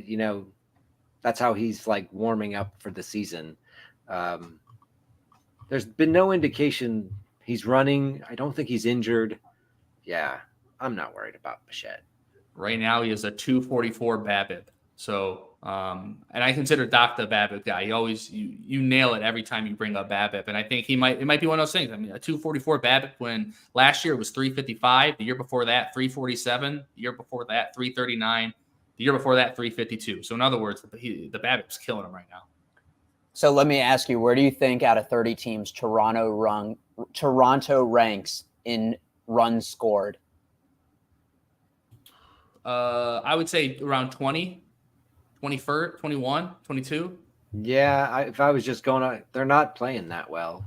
he's like warming up for the season. There's been no indication he's running. I don't think he's injured. Yeah, I'm not worried about Bichette. Right now, he has a 244 BABIP. So, and I consider Doc the BABIP guy. He always you nail it every time you bring up BABIP, and I think it might be one of those things. I mean, a 244 BABIP when last year it was 355. The year before that, 347. The year before that, 339. The year before that, 352. So in other words, the BABIP's killing him right now. So let me ask you, where do you think out of 30 teams Toronto ranks in runs scored? I would say around 20, 21st, 21, 22. Yeah, if I was just going on, they're not playing that well.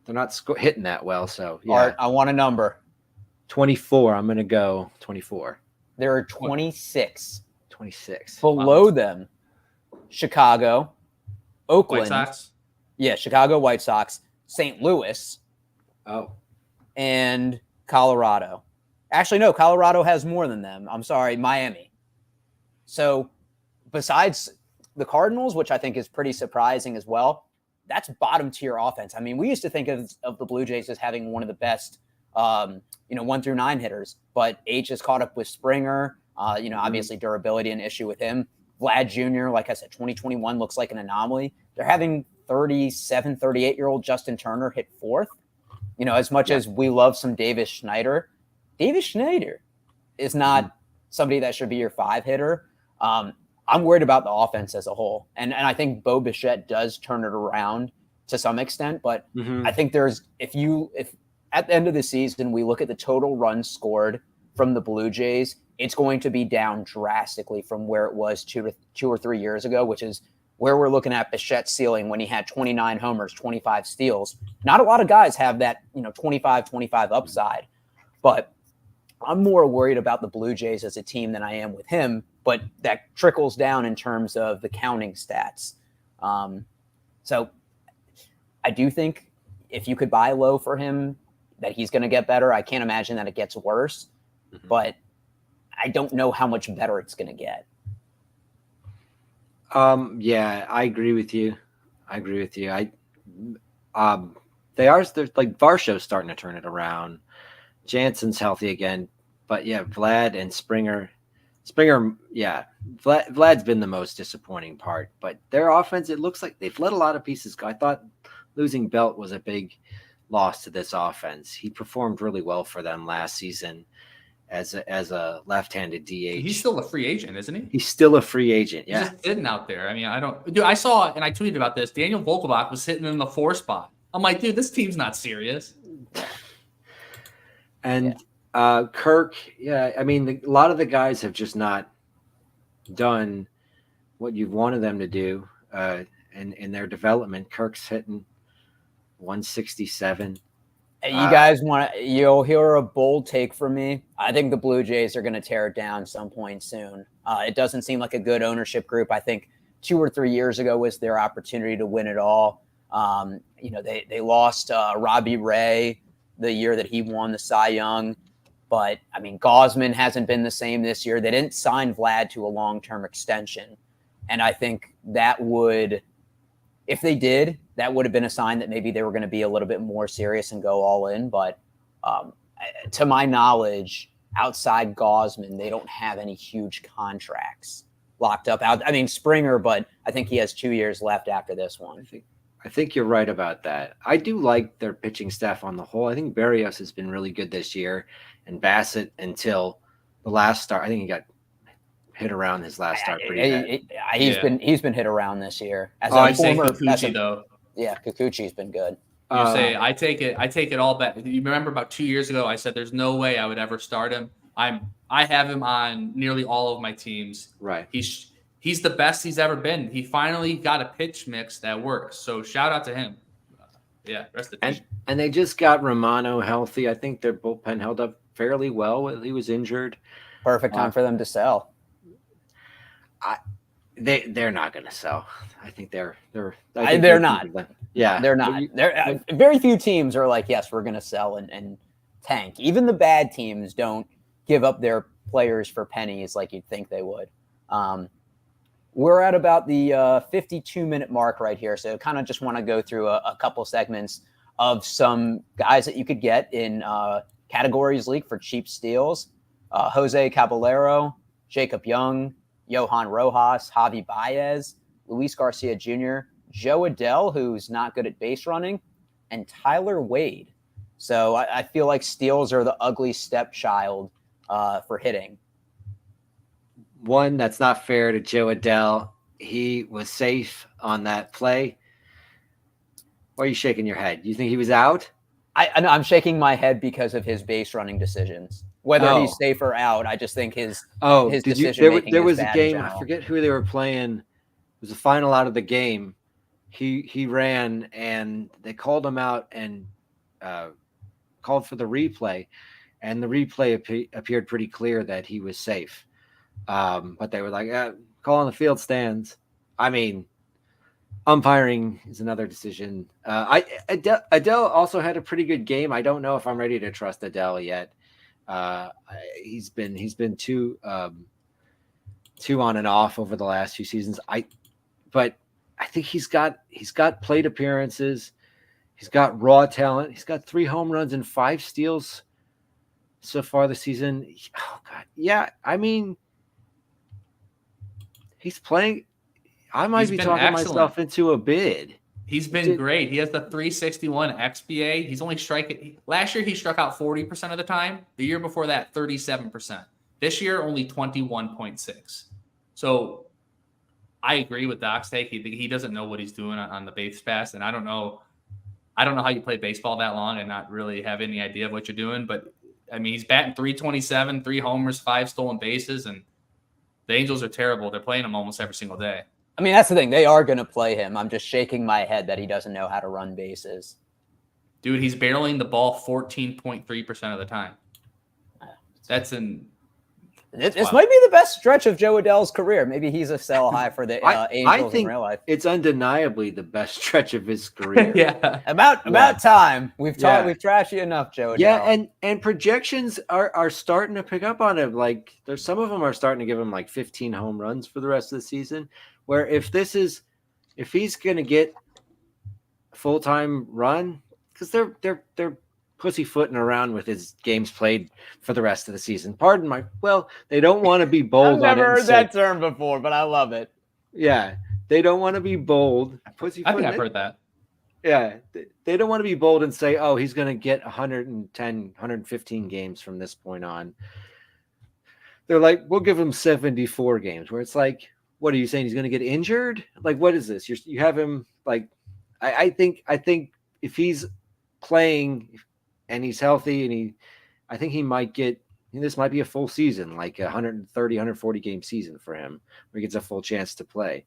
They're not hitting that well. So yeah, Art, I want a number. 24. I'm going to go 24. There are 26. 26. Below them, Chicago, Oakland. White Sox? Yeah, Chicago White Sox, St. Louis. Oh. And Colorado. Actually, no, Colorado has more than them. I'm sorry, Miami. So besides the Cardinals, which I think is pretty surprising as well, that's bottom tier offense. I mean, we used to think of the Blue Jays as having one of the best 1 through 9 hitters, but H has caught up with Springer. Obviously durability an issue with him. Vlad Jr., like I said, 2021 looks like an anomaly. They're having 37, 38-year-old Justin Turner hit fourth. As much as we love some Davis Schneider is not somebody that should be your 5 hitter. I'm worried about the offense as a whole. And I think Bo Bichette does turn it around to some extent, but I think if at the end of the season, we look at the total runs scored from the Blue Jays, it's going to be down drastically from where it was 2 or 3 years ago, which is where we're looking at Bichette's ceiling when he had 29 homers, 25 steals. Not a lot of guys have that, 25 upside, but I'm more worried about the Blue Jays as a team than I am with him, but that trickles down in terms of the counting stats. So I do think if you could buy low for him, that he's going to get better. I can't imagine that it gets worse, but I don't know how much better it's going to get. Yeah, I agree with you. They're like Varsho's starting to turn it around. Jansen's healthy again, but yeah, Vlad and Springer, yeah, Vlad's been the most disappointing part, but their offense, it looks like they've let a lot of pieces go. I thought losing Belt was a big loss to this offense. He performed really well for them last season as a left-handed DH. He's still a free agent, isn't he? He's still a free agent. Yeah. He's just sitting out there. I mean, I saw, and I tweeted about this. Daniel Vogelbach was sitting in the 4 spot. I'm like, dude, this team's not serious. And Kirk, yeah, I mean, a lot of the guys have just not done what you've wanted them to do in their development. Kirk's hitting 167. You guys you'll hear a bold take from me. I think the Blue Jays are going to tear it down some point soon. It doesn't seem like a good ownership group. I think 2 or 3 years ago was their opportunity to win it all. They lost Robbie Ray the year that he won the Cy Young. But, I mean, Gausman hasn't been the same this year. They didn't sign Vlad to a long-term extension. And I think that would – if they did, that would have been a sign that maybe they were going to be a little bit more serious and go all in. But to my knowledge, outside Gausman, they don't have any huge contracts locked up. I mean, Springer, but I think he has 2 years left after this one. I think you're right about that. I do like their pitching staff on the whole. I think Berrios has been really good this year, and Bassett until the last start. I think he got hit around his last start pretty bad. He's been hit around this year. I'd say Kikuchi, though. Yeah, Kikuchi's been good. You say I take it all back. You remember about 2 years ago, I said there's no way I would ever start him. I have him on nearly all of my teams. Right. He's the best he's ever been. He finally got a pitch mix that works. So shout out to him. Rest of the team. And they just got Romano healthy. I think their bullpen held up fairly well while he was injured. Perfect time for them to sell. They're not going to sell. I think they're not. Yeah, they're not. Very few teams are like, yes, we're going to sell and tank. Even the bad teams don't give up their players for pennies like you'd think they would. We're at about the 52-minute mark right here, so kind of just want to go through a couple segments of some guys that you could get in categories league for cheap steals. Jose Caballero, Jacob Young, Johan Rojas, Javi Baez, Luis Garcia Jr., Joe Adell, who's not good at base running, and Tyler Wade. So I feel like steals are the ugly stepchild for hitting. One, that's not fair to Joe Adell. He was safe on that play. Why are you shaking your head? You think he was out? I'm shaking my head because of his base running decisions. Whether he's safe or out, I just think his decision making. There was a game. I forget who they were playing. It was the final out of the game. He ran and they called him out and called for the replay, and the replay appeared pretty clear that he was safe. But they were like, call on the field stands. I mean, umpiring is another decision. Adell also had a pretty good game. I don't know if I'm ready to trust Adell yet. He's been too on and off over the last few seasons. But I think he's got plate appearances. He's got raw talent. He's got 3 home runs and 5 steals so far this season. Oh God. Yeah. I mean, he's playing. I might be talking myself into a bid. He's been great. He has the 361 XBA. He's only striking. Last year, he struck out 40% of the time. The year before that, 37%. This year, only 21.6. So I agree with Doc's take. He doesn't know what he's doing on the base pass. And I don't know how you play baseball that long and not really have any idea of what you're doing. But, I mean, he's batting 327, 3 homers, 5 stolen bases. And the Angels are terrible. They're playing him almost every single day. I mean, that's the thing. They are going to play him. I'm just shaking my head that he doesn't know how to run bases. Dude, he's barreling the ball 14.3% of the time. That's This might be the best stretch of Joe Adell's career. Maybe he's a sell high for the Angels in real life. It's undeniably the best stretch of his career. Yeah. About time. We've trashed you enough, Joe Adell. Yeah, and projections are starting to pick up on him. Like there's some of them are starting to give him like 15 home runs for the rest of the season. Where if he's going to get a full-time run, because they're pussyfooting around with his games played for the rest of the season. They don't want to be bold. I've never heard that term before, but I love it. Yeah, they don't want to be bold. I think I've heard that. Yeah, they don't want to be bold and say, oh, he's going to get 110, 115 games from this point on. They're like, we'll give him 74 games, where it's like, what are you saying? He's going to get injured? Like, what is this? You have him like, I think if he's playing and he's healthy and I think he might get this might be a full season, like 130, 140 game season for him, where he gets a full chance to play.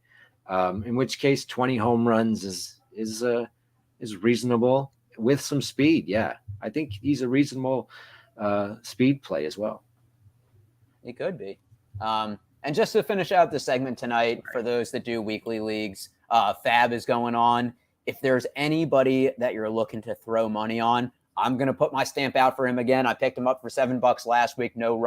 In which case, 20 home runs is reasonable with some speed. Yeah, I think he's a reasonable speed play as well. He could be. And just to finish out the segment tonight, for those that do weekly leagues, Fab is going on. If there's anybody that you're looking to throw money on, I'm going to put my stamp out for him again. I picked him up for $7 last week. No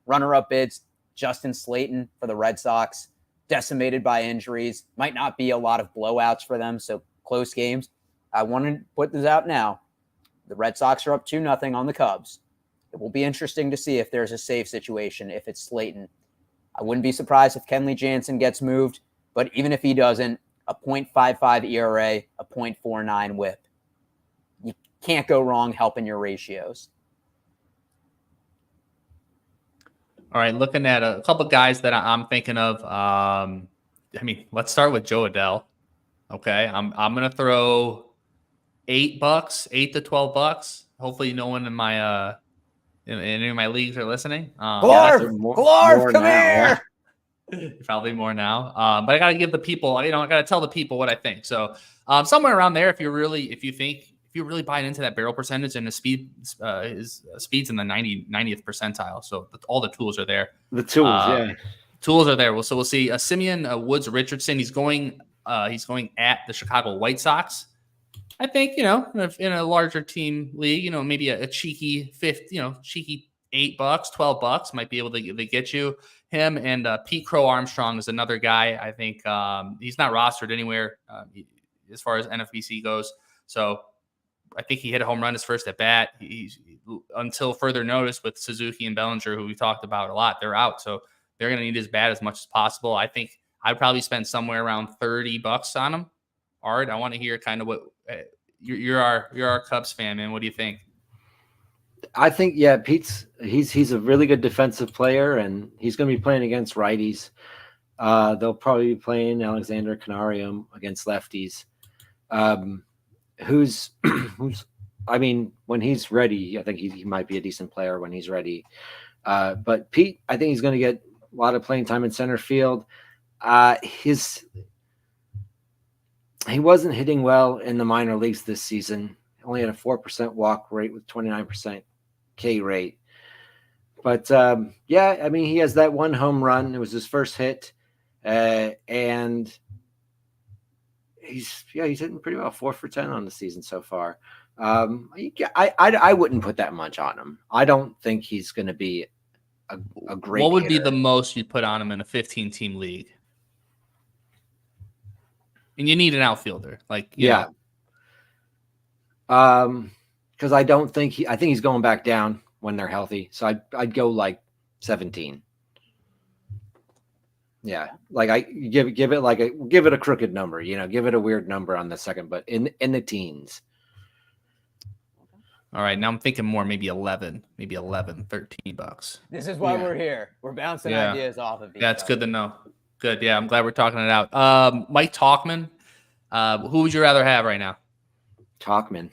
runner-up bids. Justin Slayton for the Red Sox, decimated by injuries. Might not be a lot of blowouts for them, so close games. I want to put this out now. The Red Sox are up 2-0 on the Cubs. It will be interesting to see if there's a save situation, if it's Slayton. I wouldn't be surprised if Kenley Jansen gets moved, but even if he doesn't, a .55 ERA, a .49 whip. You can't go wrong helping your ratios. All right, looking at a couple of guys that I'm thinking of. Let's start with Joe Adele. Okay, I'm gonna throw $8, $8 to $12. Hopefully, no one in my in any of my leagues are listening. Glarf, come here. Probably more now. But I gotta give the people, I gotta tell the people what I think. So somewhere around there, if you're really buying into that barrel percentage, and his speed's in the 90th percentile. So all the tools are there. The tools, tools are there. So we'll see Simeon Woods Richardson. He's going at the Chicago White Sox. I think, if in a larger team league, maybe a cheeky cheeky $8, $12 might be able to get you him. And Pete Crow Armstrong is another guy. I think he's not rostered anywhere as far as NFBC goes. So I think he hit a home run his first at bat. He's until further notice with Suzuki and Bellinger, who we talked about a lot. They're out, so they're going to need his bat as much as possible. I think I'd probably spend somewhere around $30 on him. Art, I want to hear kind of what you're our Cubs fan, man. What do you think? I think, he's a really good defensive player, and he's going to be playing against righties. They'll probably be playing Alexander Canarium against lefties. Who's when he's ready, I think he might be a decent player when he's ready. But Pete, I think he's going to get a lot of playing time in center field. He wasn't hitting well in the minor leagues this season. Only had a 4% walk rate with 29% K rate. But he has that one home run. It was his first hit, and he's hitting pretty well, 4 for 10 on the season so far. I wouldn't put that much on him. I don't think he's going to be a great. What would hitter. be the most you'd put on him in a 15-team league? And you need an outfielder, because I don't think I think he's going back down when they're healthy. So I'd go like 17. Yeah, I give it a crooked number, give it a weird number on the second, but in the teens. All right, now I'm thinking more, maybe $11, $13. This is why we're here. We're bouncing ideas off of each other. That's good to know. Good, yeah, I'm glad we're talking it out. Mike Tauchman, who would you rather have right now? Tauchman.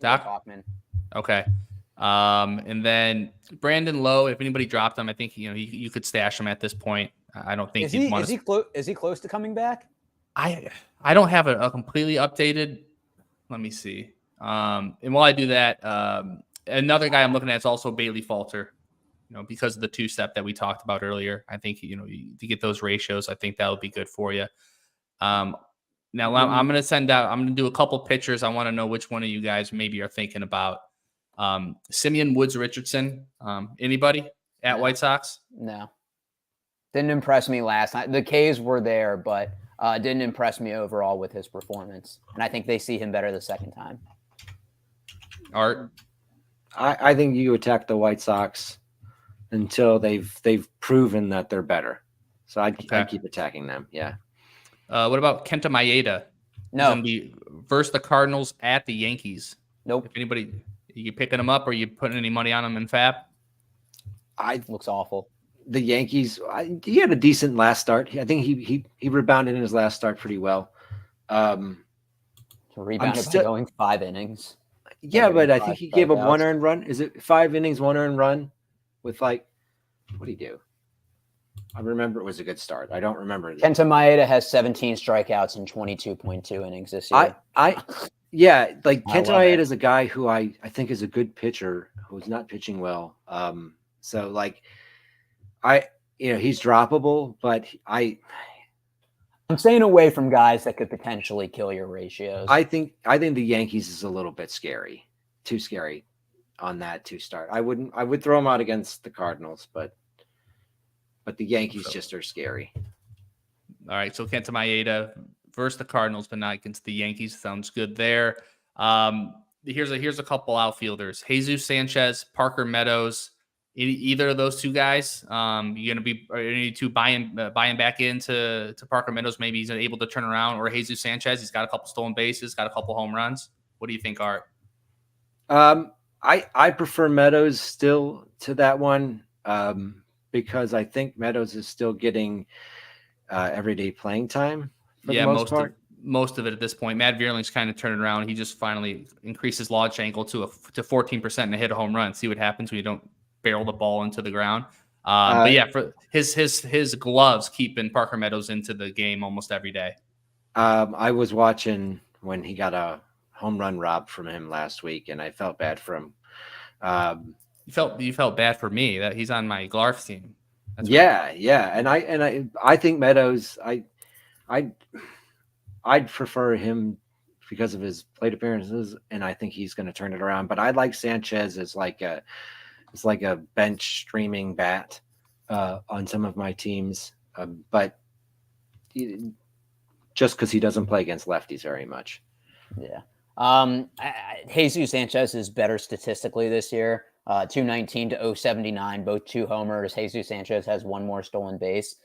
Tauchman. Okay. And then Brandon Lowe, if anybody dropped him, I think you could stash him at this point. I don't think is he close to coming back? I don't have a completely updated. Let me see. And while I do that, another guy I'm looking at is also Bailey Falter. Because of the 2-step that we talked about earlier, I think to get those ratios, I think that'll be good for you. Now I'm going to do a couple pictures. I want to know which one of you guys maybe are thinking about. Simeon Woods Richardson. Anybody at White Sox? No. Didn't impress me last night. The K's were there, but didn't impress me overall with his performance. And I think they see him better the second time. Art? I think you attack the White Sox until they've proven that they're better. So I'd keep attacking them. Yeah. What about Kenta Maeda? No. Versus the Cardinals at the Yankees. Nope. If anybody, you picking him up, or you putting any money on him in Fab? Looks awful. The Yankees, he had a decent last start. I think he rebounded in his last start pretty well. Rebounded by going 5 innings. Yeah, but I 5 think he gave up 1 strikeouts. earned run. Is it 5 innings, 1 earned run with what did he do? I remember it was a good start. I don't remember. Kenta Maeda has 17 strikeouts in 22.2 innings this year. Yeah, like I Kenta love it. Maeda is a guy who I think is a good pitcher who's not pitching well. So like he's droppable, but I'm staying away from guys that could potentially kill your ratios. I think the Yankees is a little bit scary, too scary on that to start. I would throw him out against the Cardinals, but the Yankees just are scary. All right, so Kenta Maeda versus the Cardinals, but not against the Yankees. Sounds good there. Here's a couple outfielders: Jesus Sanchez, Parker Meadows. Either of those two guys, you're gonna be any two buying back into Parker Meadows. Maybe he's able to turn around, or Jesus Sanchez. He's got a couple stolen bases, got a couple home runs. What do you think, Art? I prefer Meadows still to that one because I think Meadows is still getting everyday playing time for the most part. Most of it at this point. Matt Vierling's kind of turned around. He just finally increased his launch angle to 14% and hit a home run. See what happens when you don't barrel the ball into the ground. But yeah, for his gloves keeping Parker Meadows into the game almost every day. I was watching when he got a home run robbed from him last week, and I felt bad for him. You felt bad for me that he's on my Glarf team. That's yeah, and I think Meadows. I'd prefer him because of his plate appearances, and I think he's going to turn it around. But I like Sanchez as like a bench streaming bat on some of my teams, but just because he doesn't play against lefties very much. Yeah. Jesus Sanchez is better statistically this year. 219 to 079, both 2 homers. Jesus Sanchez has 1 more stolen base.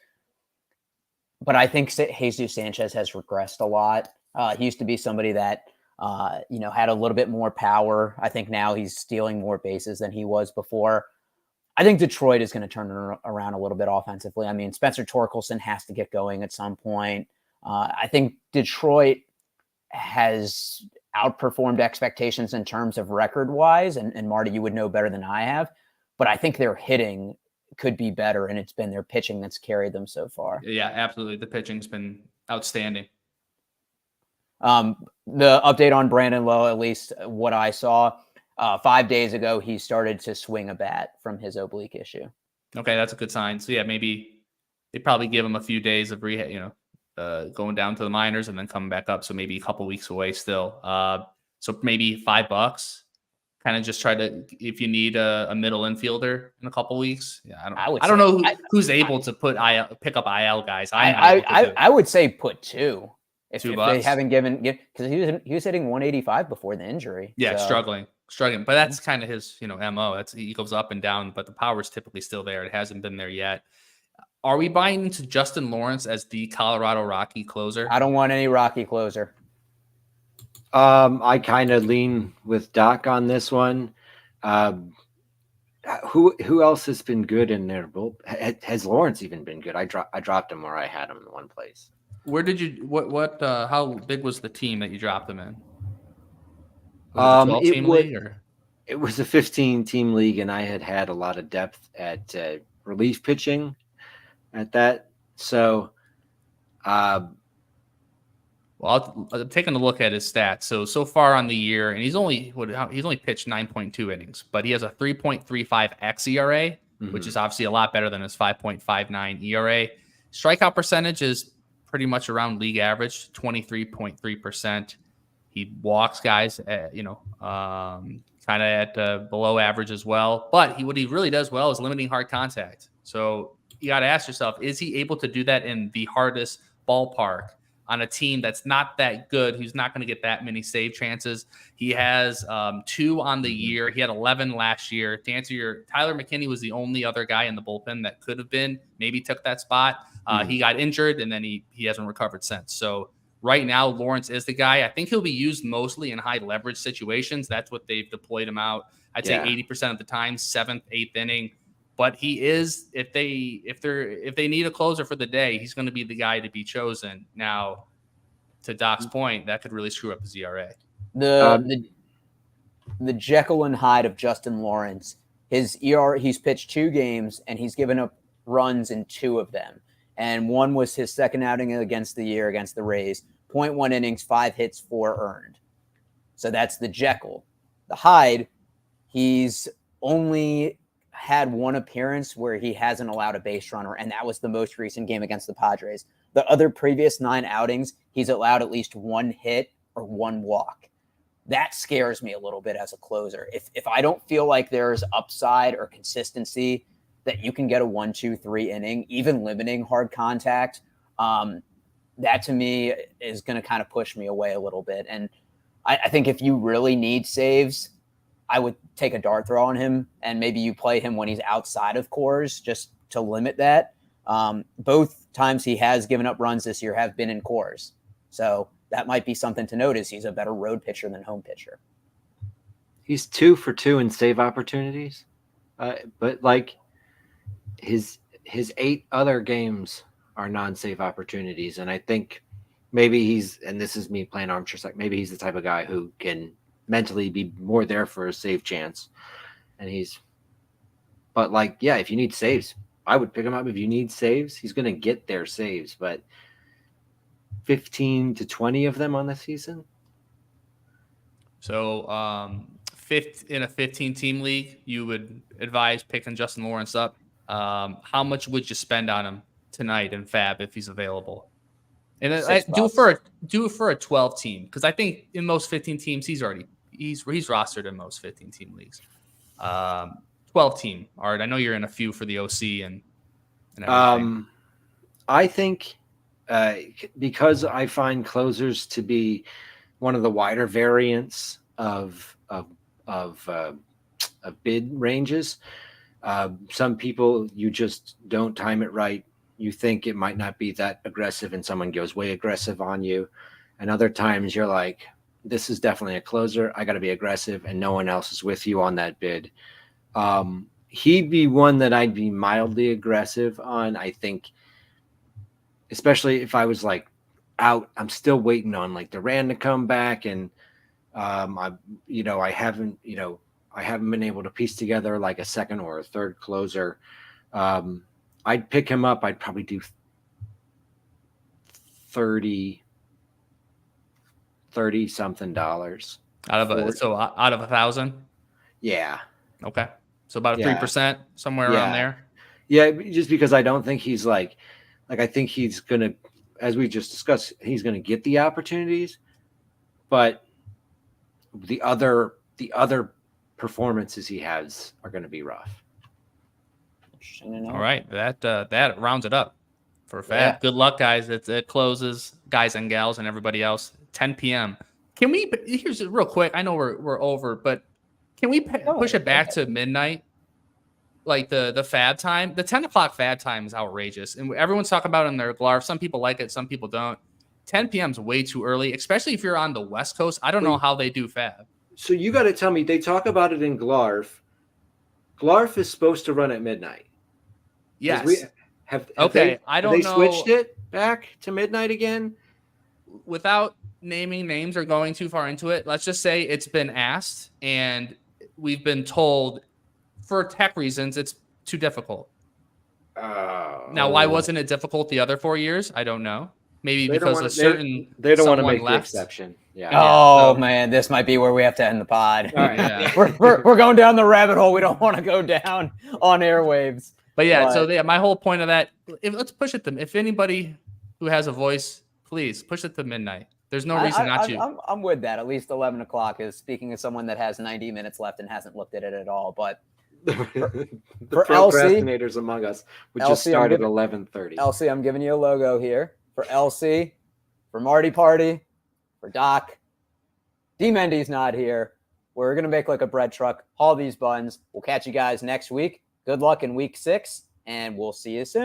But I think Jesus Sanchez has regressed a lot. He used to be somebody that, had a little bit more power. I think now he's stealing more bases than he was before. I think Detroit is going to turn around a little bit offensively. I mean, Spencer Torkelson has to get going at some point. I think Detroit has outperformed expectations in terms of record-wise, and Marty, you would know better than I have, but I think their hitting could be better, and it's been their pitching that's carried them so far. Yeah, absolutely. The pitching's been outstanding. The update on Brandon Lowe, at least what I saw, 5 days ago, he started to swing a bat from his oblique issue. Okay, that's a good sign. So yeah, maybe they probably give him a few days of rehab, going down to the minors and then coming back up. So maybe a couple weeks away still. So maybe $5. Kind of just try to, if you need a middle infielder in a couple weeks. Yeah, I don't know who's able to pick up IL guys. I would say put 2. If $2. They haven't because he was hitting 185 before the injury. Yeah, so. struggling. But that's kind of his, MO. He goes up and down, but the power is typically still there. It hasn't been there yet. Are we buying into Justin Lawrence as the Colorado Rocky closer? I don't want any Rocky closer. I kind of lean with Doc on this one. Who else has been good in there? Has Lawrence even been good? I dropped him where I had him in one place. Where did you how big was the team that you dropped him in? Was it a 12-team league, or? It was a 15-team league, and I had a lot of depth at relief pitching at that. So well, I'm taking a look at his stats. So far on the year, and he's only pitched 9.2 innings, but he has a 3.35 xERA, which is obviously a lot better than his 5.59 ERA. Strikeout percentage is pretty much around league average, 23.3%. He walks guys, kind of at below average as well. But what he really does well is limiting hard contact. So you got to ask yourself, is he able to do that in the hardest ballpark on a team that's not that good, who's not going to get that many save chances? He has 2 on the year. He had 11 last year. To answer Tyler McKinney was the only other guy in the bullpen that could have maybe took that spot. He got injured, and then he hasn't recovered since. So right now, Lawrence is the guy. I think he'll be used mostly in high leverage situations. That's what they've deployed him out. I'd say 80% of the time, 7th, 8th inning. But he is, if they need a closer for the day, he's going to be the guy to be chosen. Now, to Doc's point, that could really screw up his ERA. the Jekyll and Hyde of Justin Lawrence. His he's pitched 2 games and he's given up runs in 2 of them. And one was his second outing against the Rays. 0.1 innings, 5 hits, 4 earned. So that's the Jekyll. The Hyde, he's only had 1 appearance where he hasn't allowed a base runner, and that was the most recent game against the Padres. The other previous 9 outings, he's allowed at least 1 hit or 1 walk. That scares me a little bit as a closer. If I don't feel like there's upside or consistency that you can get a 1, 2, 3 inning, even limiting hard contact, that to me is going to kind of push me away a little bit. And I think if you really need saves, I would take a dart throw on him, and maybe you play him when he's outside of Coors just to limit that. Both times he has given up runs this year have been in Coors. So that might be something to notice. He's a better road pitcher than home pitcher. He's 2 for 2 in save opportunities. But like his 8 other games are non-save opportunities. And I think maybe he's, and this is me playing armchair, like maybe he's the type of guy who can mentally be more there for a save chance. But like, yeah, if you need saves, I would pick him up. If you need saves, he's going to get their saves, but 15 to 20 of them on the season. So, in a 15-team league, you would advise picking Justin Lawrence up. How much would you spend on him tonight in Fab if he's available? And do it for a 12-team, because I think in most 15 teams he's rostered in most 15-team leagues. 12-team. All right, I know you're in a few for the OC and everything. I think because I find closers to be one of the wider variants of bid ranges. Some people, you just don't time it right. You think it might not be that aggressive and someone goes way aggressive on you. And other times you're like, this is definitely a closer. I got to be aggressive, and no one else is with you on that bid. He'd be one that I'd be mildly aggressive on. I think, especially if I was like out, I'm still waiting on like Duran to come back, and I haven't been able to piece together like a second or a third closer. I'd pick him up. I'd probably do 30 something dollars out of 1,000. Yeah. Okay. So about 3%, somewhere around there. Yeah. Just because I don't think he's like I think he's going to, as we just discussed, he's going to get the opportunities, but the other performances he has are going to be rough. All right, that rounds it up for Fab. Yeah. Good luck, guys. It closes, guys and gals and everybody else, 10 p.m. Can we? Here's real quick. I know we're over, but can we push it back to midnight? Like the Fab time, the 10 o'clock Fab time is outrageous, and everyone's talking about it in their Glarf. Some people like it, some people don't. 10 p.m. is way too early, especially if you're on the West Coast. I don't know how they do Fab. So you got to tell me, they talk about it in Glarf. Glarf is supposed to run at midnight. Yes. I don't know. They switched it back to midnight again? Without naming names or going too far into it, let's just say it's been asked and we've been told for tech reasons it's too difficult. Now, why wasn't it difficult the other 4 years? I don't know. Maybe because they don't want to make the exception. Yeah. Oh, man, this might be where we have to end the pod. All right, yeah. we're going down the rabbit hole we don't want to go down on airwaves. But yeah, my whole point of that, let's push it to, if anybody who has a voice, please push it to midnight. There's no reason not to. I'm with that. At least 11 o'clock is, speaking of someone that has 90 minutes left and hasn't looked at it at all. But the procrastinators among us would just start at 11:30. Elsie, I'm giving you a logo here. For Elsie, for Marty Party, for Doc. D. Mendy's not here. We're going to make like a bread truck, haul these buns. We'll catch you guys next week. Good luck in week 6, and we'll see you soon.